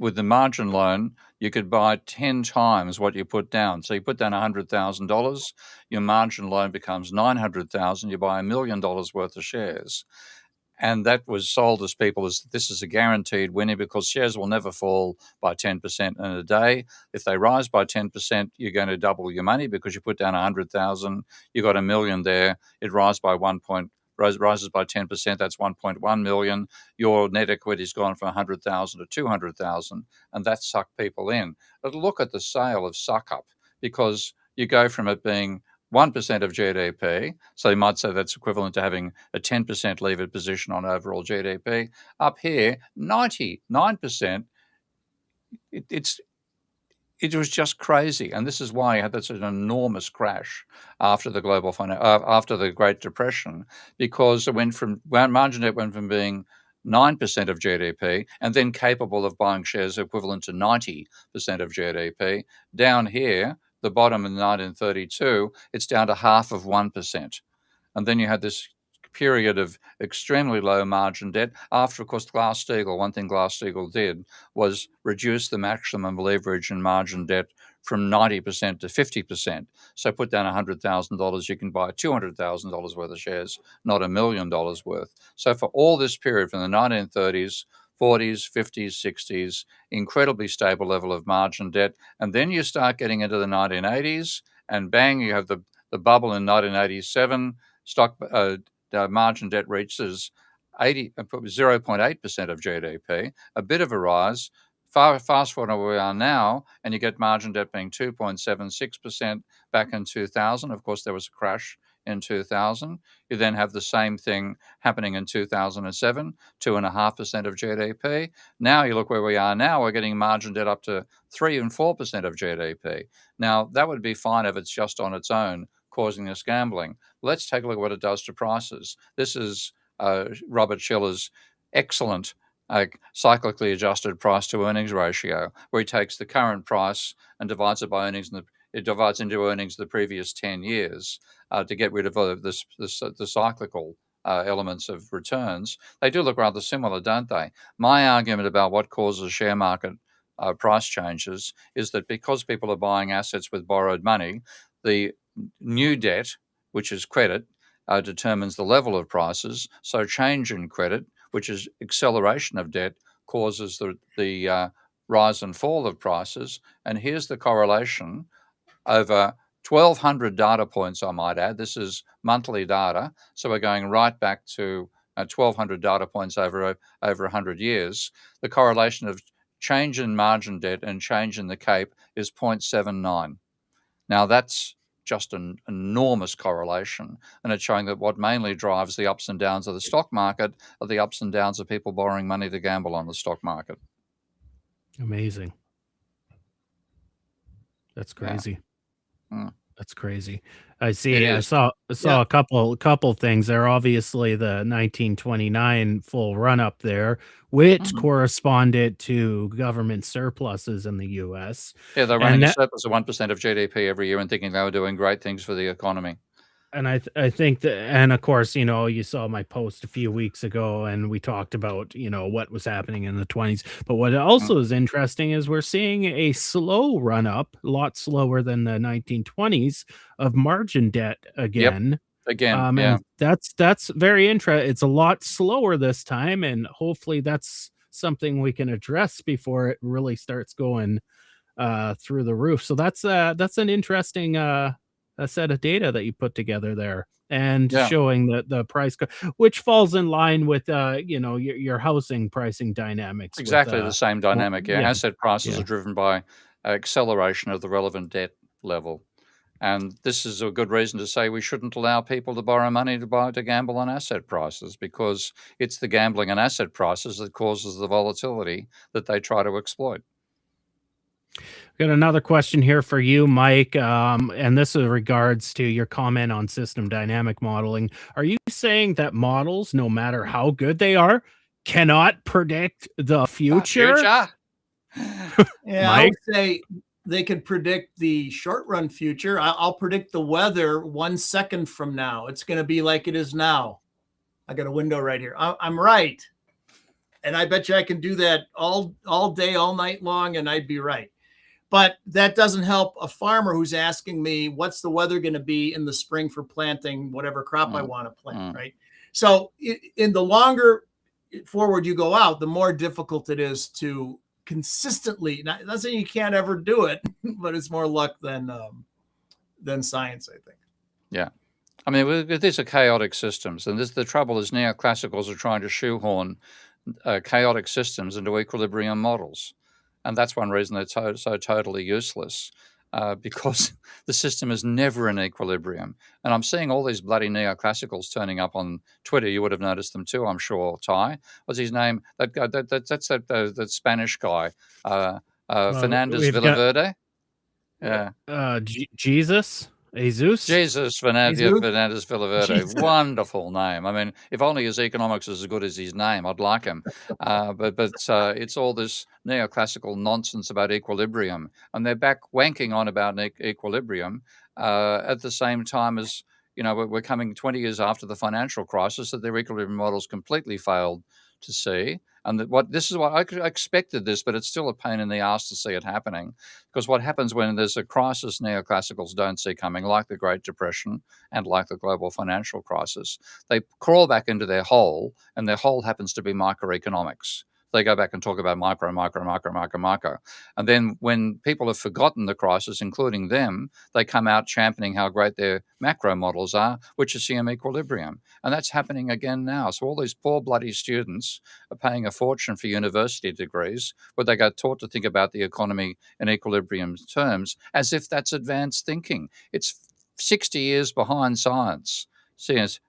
with the margin loan, you could buy 10 times what you put down. So you put down $100,000, your margin loan becomes $900,000. You buy $1 million worth of shares. And that was sold as people as this is a guaranteed winning because shares will never fall by 10% in a day. If they rise by 10%, you're going to double your money because you put down 100,000, you got $1 million there. It rises by 10%. That's 1.1 million. Your net equity's gone from 100,000 to 200,000, and that sucked people in. But look at the sale of suck up, because you go from it being 1% of GDP, so you might say that's equivalent to having a 10% levered position on overall GDP. Up here, 99%. It was just crazy, and this is why you had such an enormous crash after the after the Great Depression, because it went from margin debt went from being 9% of GDP and then capable of buying shares equivalent to 90% of GDP. Down here, the bottom in 1932, it's down to half of 1%. And then you had this period of extremely low margin debt after, of course, Glass-Steagall. One thing Glass-Steagall did was reduce the maximum leverage in margin debt from 90% to 50%. So put down $100,000, you can buy $200,000 worth of shares, not $1 million worth. So for all this period from the 1930s, 40s, 50s, 60s, incredibly stable level of margin debt. And then you start getting into the 1980s, and bang, you have the bubble in 1987. Margin debt reaches 0.8% of GDP, a bit of a rise. Fast forward to where we are now, and you get margin debt being 2.76% back in 2000. Of course, there was a crash in 2000. You then have the same thing happening in 2007, 2.5% of GDP. Now you look where we are now, we're getting margin debt up to 3 and 4% of GDP. Now, that would be fine if it's just on its own causing this gambling. Let's take a look at what it does to prices. This is Robert Shiller's excellent cyclically adjusted price to earnings ratio, where he takes the current price and divides it by earnings, and it divides into earnings the previous 10 years to get rid of the cyclical elements of returns. They do look rather similar, don't they? My argument about what causes share market price changes is that because people are buying assets with borrowed money, the new debt, which is credit, determines the level of prices. So change in credit, which is acceleration of debt, causes the rise and fall of prices. And here's the correlation over 1,200 data points, I might add. This is monthly data. So we're going right back to 1,200 data points over 100 years. The correlation of change in margin debt and change in the CAPE is 0.79. Now, that's just an enormous correlation, and it's showing that what mainly drives the ups and downs of the stock market are the ups and downs of people borrowing money to gamble on the stock market. Amazing. That's crazy. Yeah. That's crazy. I see. I saw a couple things there. Obviously, the 1929 full run up there, which corresponded to government surpluses in the U.S. Yeah, they're running a surplus of 1% of GDP every year and thinking they were doing great things for the economy. And I think that, and of course, you saw my post a few weeks ago, and we talked about, what was happening in the 20s. But what also is interesting is we're seeing a slow run up, a lot slower than the 1920s, of margin debt again. Yep. Again, and that's very interesting. It's a lot slower this time, and hopefully that's something we can address before it really starts going through the roof. So that's an interesting a set of data that you put together there, and showing the price, which falls in line with your housing pricing dynamics. Exactly the same dynamic. Asset prices are driven by acceleration of the relevant debt level, and this is a good reason to say we shouldn't allow people to borrow money to gamble on asset prices, because it's the gambling on asset prices that causes the volatility that they try to exploit. Got another question here for you, Mike, and this is regards to your comment on system dynamic modeling. Are you saying that models, no matter how good they are, cannot predict the future? Yeah, I would say they could predict the short run future. I'll predict the weather 1 second from now. It's going to be like it is now. I got a window right here. I'm right. And I bet you I can do that all day, all night long, and I'd be right. But that doesn't help a farmer who's asking me, what's the weather going to be in the spring for planting whatever crop I want to plant, right? So in the longer forward you go out, the more difficult it is to consistently, not saying you can't ever do it, but it's more luck than science, I think. Yeah. I mean, these are chaotic systems, and the trouble is neoclassicals are trying to shoehorn chaotic systems into equilibrium models. And that's one reason they're so totally useless, because the system is never in equilibrium. And I'm seeing all these bloody neoclassicals turning up on Twitter. You would have noticed them too, I'm sure. Ty, what's his name? That guy, that's that Spanish guy, Fernandez Villaverde. Jesus Fernandez Villaverde. Wonderful name. I mean, if only his economics is as good as his name, I'd like him. But it's all this neoclassical nonsense about equilibrium, and they're back wanking on about equilibrium at the same time as, we're coming 20 years after the financial crisis that their equilibrium models completely failed to see. And this is what I expected this, but it's still a pain in the ass to see it happening, because what happens when there's a crisis neoclassicals don't see coming, like the Great Depression and like the global financial crisis, they crawl back into their hole, and their hole happens to be microeconomics. They go back and talk about micro. And then when people have forgotten the crisis, including them, they come out championing how great their macro models are, which assume equilibrium. And that's happening again now. So all these poor bloody students are paying a fortune for university degrees, where they got taught to think about the economy in equilibrium terms, as if that's advanced thinking. It's 60 years behind science.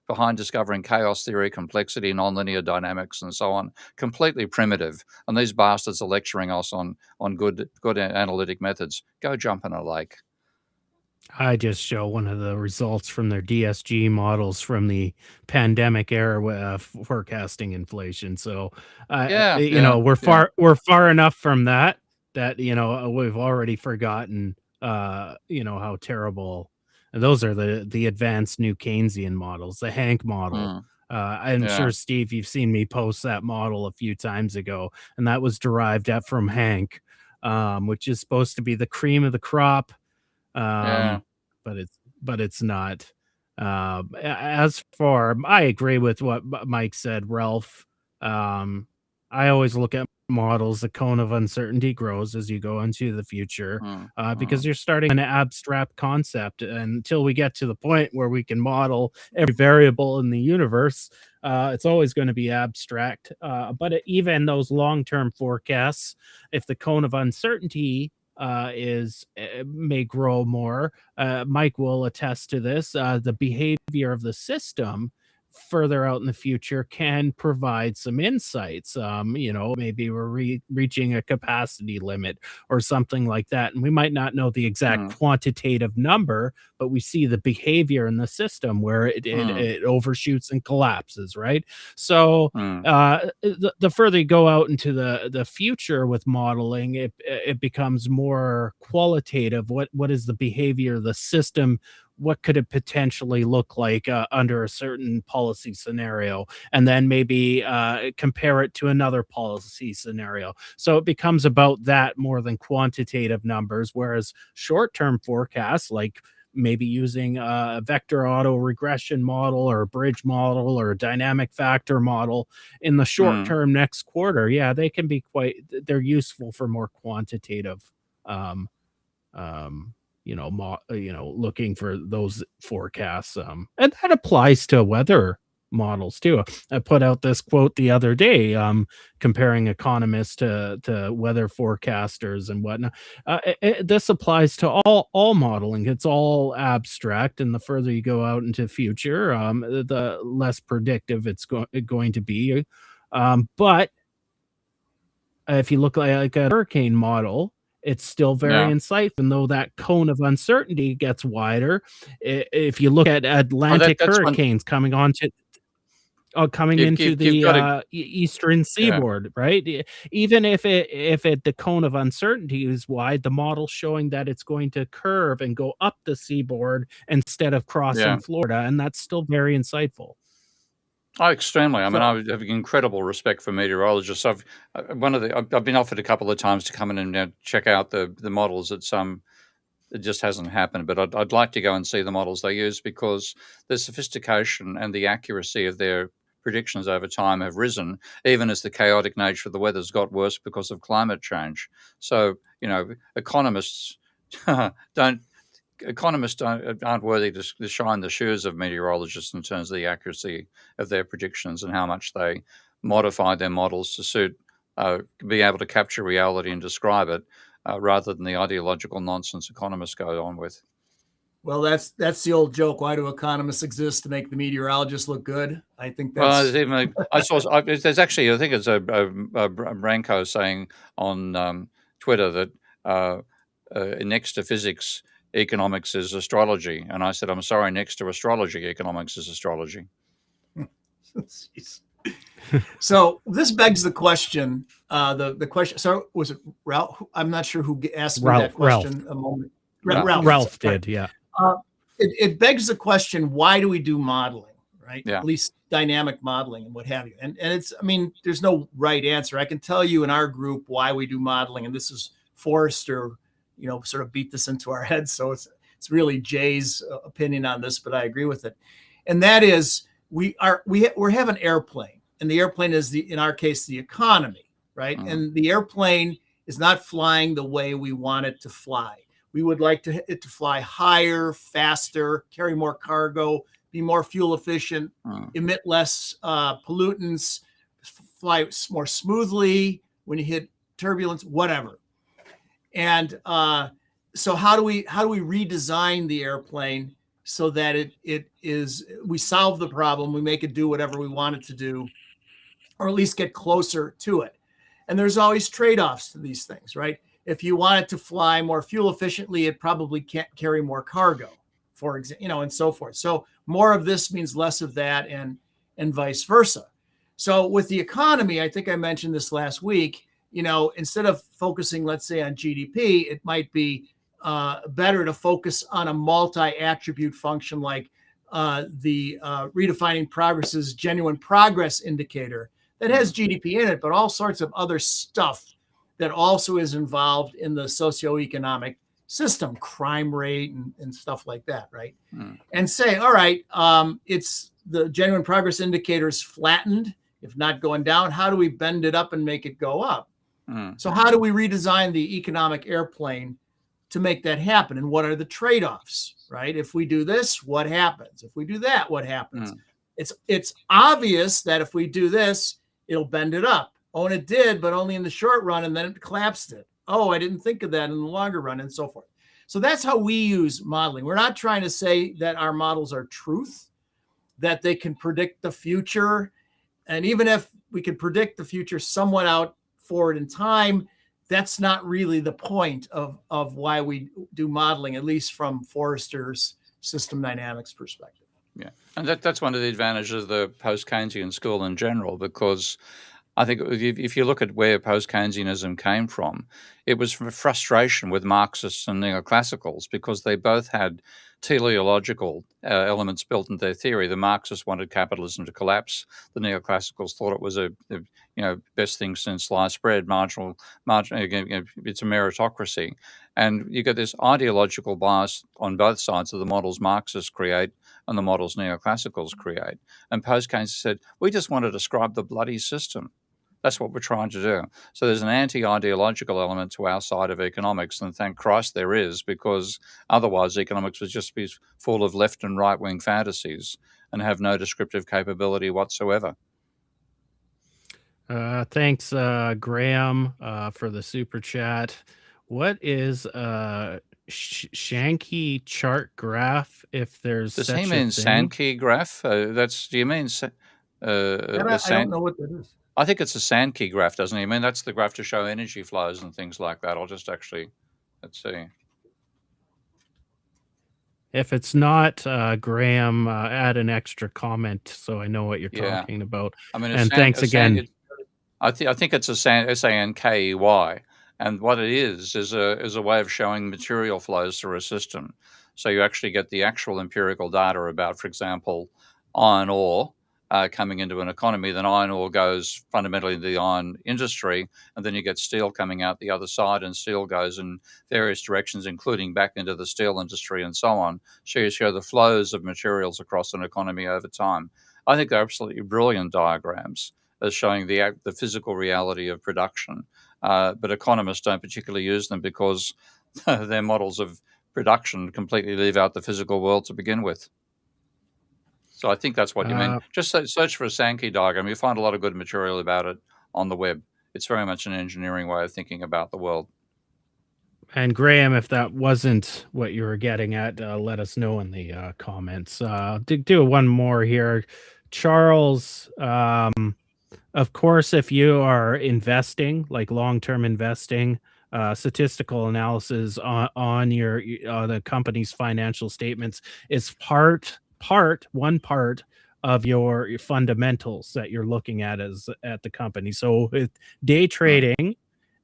Behind discovering chaos theory, complexity, nonlinear dynamics, and so on, completely primitive. And these bastards are lecturing us on good analytic methods. Go jump in a lake. I just show one of the results from their DSG models from the pandemic era, forecasting inflation. So, we're far enough from that we've already forgotten, how terrible. And those are the advanced new Keynesian models, the Hank model. I'm sure, Steve, you've seen me post that model a few times ago, and that was derived from Hank, which is supposed to be the cream of the crop. But it's not. As for, I agree with what Mike said, Ralph. I always look at models. The cone of uncertainty grows as you go into the future, because you're starting an abstract concept. Until we get to the point where we can model every variable in the universe, it's always going to be abstract. But even those long-term forecasts, if the cone of uncertainty may grow more, Mike will attest to this, the behavior of the system further out in the future can provide some insights. Maybe we're reaching a capacity limit or something like that, and we might not know the exact quantitative number, but we see the behavior in the system where it overshoots and collapses, right? So the further you go out into the future with modeling, it becomes more qualitative. What is the behavior of the system? What could it potentially look like under a certain policy scenario, and then maybe compare it to another policy scenario. So it becomes about that more than quantitative numbers, whereas short-term forecasts, like maybe using a vector auto regression model or a bridge model or a dynamic factor model in the short term next quarter, they can be they're useful for more quantitative looking for those forecasts. And that applies to weather models too. I put out this quote the other day, comparing economists to weather forecasters and whatnot. This applies to all modeling. It's all abstract, and the further you go out into the future, the less predictive it's going to be. But if you look like a hurricane model, it's still very insightful, even though that cone of uncertainty gets wider. If you look at Atlantic hurricanes coming into the eastern seaboard, right? Even if the cone of uncertainty is wide, the model's showing that it's going to curve and go up the seaboard instead of crossing Florida, and that's still very insightful. Oh, extremely. I mean, So I have incredible respect for meteorologists. I've been offered a couple of times to come in and check out the models at some. It just hasn't happened, but I'd like to go and see the models they use, because the sophistication and the accuracy of their predictions over time have risen, even as the chaotic nature of the weather's got worse because of climate change. So, economists don't aren't worthy to shine the shoes of meteorologists in terms of the accuracy of their predictions and how much they modify their models to suit, be able to capture reality and describe it, rather than the ideological nonsense economists go on with. well, that's the old joke. Why do economists exist? To make the meteorologists look good? I think Well, that's there's actually, I think it's a Branko saying on Twitter that next to physics, economics is astrology, and I said, I'm sorry, next to astrology, economics is astrology. So this begs the question. The question. So was it Ralph? I'm not sure who asked me that question a moment. Ralph did, yeah. It begs the question: why do we do modeling, right? Yeah. At least dynamic modeling and what have you. And it's, I mean, there's no right answer. I can tell you in our group why we do modeling, and this is Forrester, sort of beat this into our heads. So it's really Jay's opinion on this, but I agree with it. And that is we have an airplane, and the airplane is in our case, the economy, right? Mhm. And the airplane is not flying the way we want it to fly. We would like it to fly higher, faster, carry more cargo, be more fuel efficient, emit less pollutants, fly more smoothly when you hit turbulence, whatever. And so how do we redesign the airplane so that we solve the problem, we make it do whatever we want it to do, or at least get closer to it? And there's always trade-offs to these things, right? If you want it to fly more fuel efficiently, it probably can't carry more cargo, for example, and so forth. So more of this means less of that, and vice versa. So with the economy, I think I mentioned this last week, instead of focusing, let's say, on GDP, it might be better to focus on a multi-attribute function like the Redefining Progress's genuine progress indicator that has GDP in it, but all sorts of other stuff that also is involved in the socioeconomic system, crime rate and stuff like that, right? And say, all right, it's the genuine progress indicator is flattened, if not going down. How do we bend it up and make it go up? So how do we redesign the economic airplane to make that happen? And what are the trade-offs, right? If we do this, what happens? If we do that, what happens? It's obvious that if we do this, it'll bend it up. Oh, and it did, but only in the short run, and then it collapsed it. Oh, I didn't think of that in the longer run, and so forth. So that's how we use modeling. We're not trying to say that our models are truth, that they can predict the future. And even if we can predict the future somewhat out forward in time, that's not really the point of why we do modeling, at least from Forrester's system dynamics perspective. Yeah, and that's one of the advantages of the post-Keynesian school in general, because I think if you look at where post-Keynesianism came from, it was from frustration with Marxists and neoclassicals, because they both had teleological elements built into their theory. The Marxists wanted capitalism to collapse. The neoclassicals thought it was a best thing since sliced bread, marginal. It's a meritocracy, and you get this ideological bias on both sides of the models Marxists create and the models neoclassicals create. And post-Keynes said, we just want to describe the bloody system. That's what we're trying to do. So there's an anti-ideological element to our side of economics, and thank Christ there is, because otherwise economics would just be full of left and right-wing fantasies and have no descriptive capability whatsoever. Thanks, Graham, for the super chat. What is Shanky chart graph, if there's Does such he a mean thing? Sankey graph? Do you mean I don't know what that is. I think it's a Sankey graph, doesn't he? I mean, that's the graph to show energy flows and things like that. I'll just actually, let's see. If it's not, Graham, add an extra comment so I know what you're talking about. I mean, and thanks again. I think it's a Sankey, and what it is a way of showing material flows through a system. So you actually get the actual empirical data about, for example, iron ore coming into an economy, then iron ore goes fundamentally into the iron industry, and then you get steel coming out the other side, and steel goes in various directions, including back into the steel industry and so on. So you show the flows of materials across an economy over time. I think they're absolutely brilliant diagrams as showing the physical reality of production. But economists don't particularly use them because their models of production completely leave out the physical world to begin with. So I think that's what you mean. Just search for a Sankey diagram. You'll find a lot of good material about it on the web. It's very much an engineering way of thinking about the world. And Graham, if that wasn't what you were getting at, let us know in the comments. Do one more here. Charles, of course, if you are investing, like long-term investing, statistical analysis on your the company's financial statements is one part of your fundamentals that you're looking at at the company. So with day trading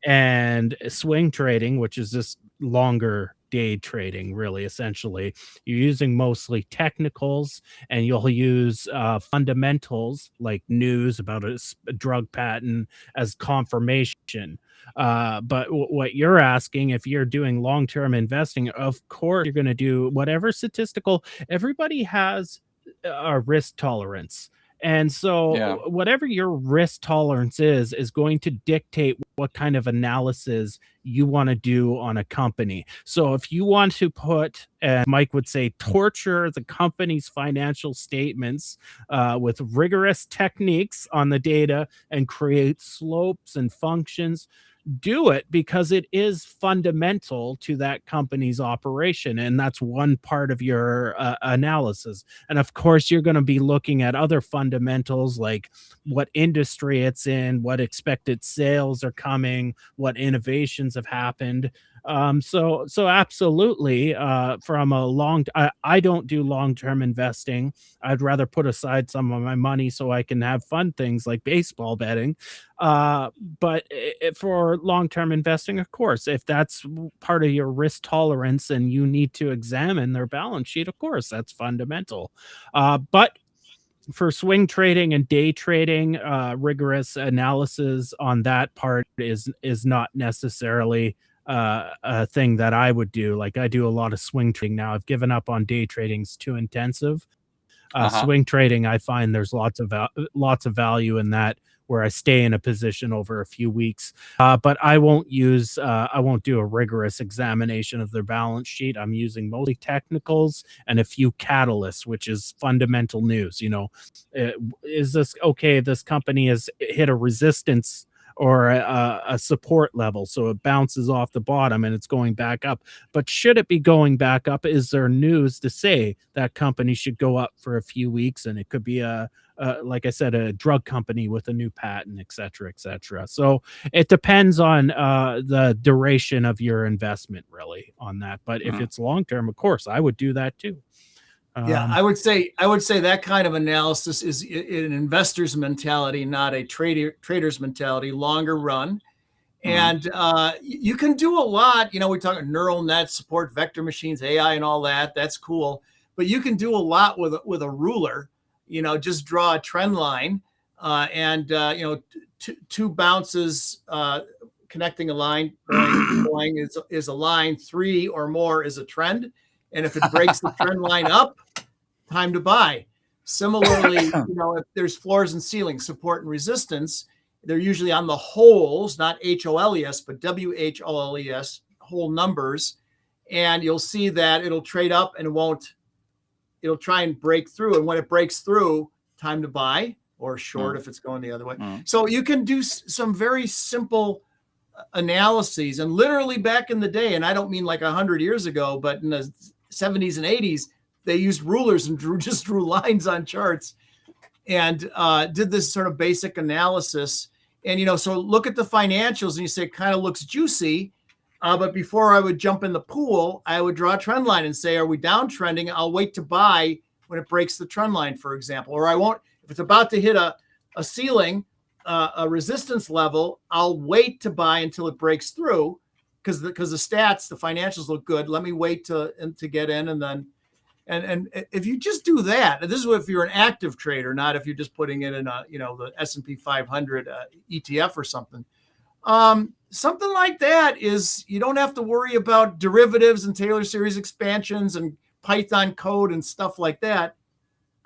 and swing trading, which is just longer day trading, really, essentially, you're using mostly technicals, and you'll use fundamentals like news about a drug patent as confirmation. But what you're asking, if you're doing long-term investing, of course you're going to do whatever statistical. Everybody has a risk tolerance. And so whatever your risk tolerance is going to dictate what kind of analysis you want to do on a company. So if you want to put, and Mike would say, torture the company's financial statements with rigorous techniques on the data and create slopes and functions, do it, because it is fundamental to that company's operation, and that's one part of your analysis. And of course you're going to be looking at other fundamentals like what industry it's in, what expected sales are coming, what innovations have happened. So absolutely, from a I don't do long-term investing. I'd rather put aside some of my money so I can have fun things like baseball betting. But for long-term investing, of course, if that's part of your risk tolerance and you need to examine their balance sheet, of course, that's fundamental. But for swing trading and day trading, rigorous analysis on that part is not necessarily a thing that I would do. Like, I do a lot of swing trading now. I've given up on day trading; it's too intensive. Swing trading, I find there's lots of value in that, where I stay in a position over a few weeks. But I won't do a rigorous examination of their balance sheet. I'm using mostly technicals and a few catalysts, which is fundamental news. Is this okay? This company has hit a resistance or a support level, so it bounces off the bottom and it's going back up. But should it be going back up? Is there news to say that company should go up for a few weeks? And it could be like I said, a drug company with a new patent, et cetera, et cetera. So it depends on the duration of your investment, really, on that. But if it's long term, of course, I would do that too. Yeah, I would say that kind of analysis is an investor's mentality, not a trader's mentality, longer run. And you can do a lot. We talk neural nets, support vector machines, AI, and all that. That's cool. But you can do a lot with a ruler. Just draw a trend line, and two bounces connecting a line going is a line. 3 or more is a trend. And if it breaks the trend line up, time to buy. Similarly, if there's floors and ceilings, support and resistance, they're usually on the holes, not HOLES, but WHOLES, whole numbers. And you'll see that it'll trade up and it'll try and break through. And when it breaks through, time to buy, or short if it's going the other way. So you can do some very simple analyses. And literally back in the day, and I don't mean like 100 years ago, but in the 70s and 80s, they used rulers and drew lines on charts and did this sort of basic analysis. And, so look at the financials and you say, it kind of looks juicy. But before I would jump in the pool, I would draw a trend line and say, are we downtrending? I'll wait to buy when it breaks the trend line, for example. Or I won't, if it's about to hit a ceiling, a resistance level, I'll wait to buy until it breaks through, because the stats, the financials look good. Let me wait to get in, and And if you just do that, and this is if you're an active trader, not if you're just putting it in a, the S&P 500 ETF or something. Something like that is, you don't have to worry about derivatives and Taylor series expansions and Python code and stuff like that.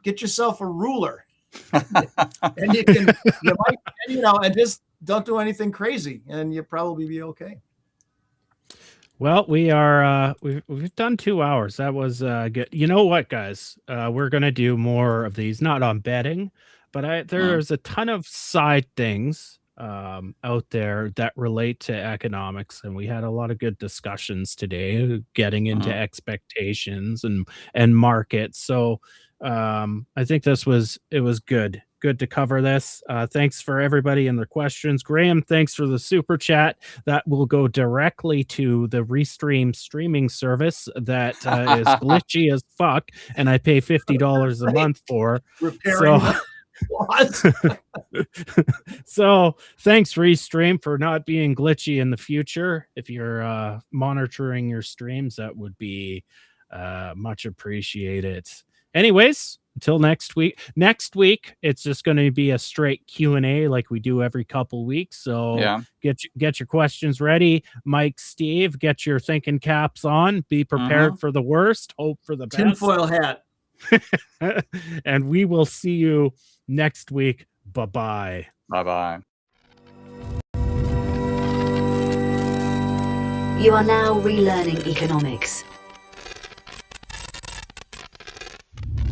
Get yourself a ruler, and and just don't do anything crazy, and you'll probably be okay. Well, we are we've done 2 hours. That was good. You know what, guys? We're gonna do more of these, not on betting, but there's a ton of side things out there that relate to economics, and we had a lot of good discussions today, getting into expectations and markets. So I think it was good to cover this. Thanks for everybody and their questions. Graham, thanks for the super chat. That will go directly to the Restream streaming service that is glitchy as fuck, and I pay $50 a month for. Repairing so thanks, Restream, for not being glitchy in the future. If you're monitoring your streams, that would be much appreciated. Anyways, until next week. Next week, it's just going to be a straight Q&A like we do every couple weeks. So get your questions ready. Mike, Steve, get your thinking caps on. Be prepared for the worst. Hope for the best. Tinfoil hat. And we will see you next week. Bye-bye. Bye-bye. You are now relearning economics.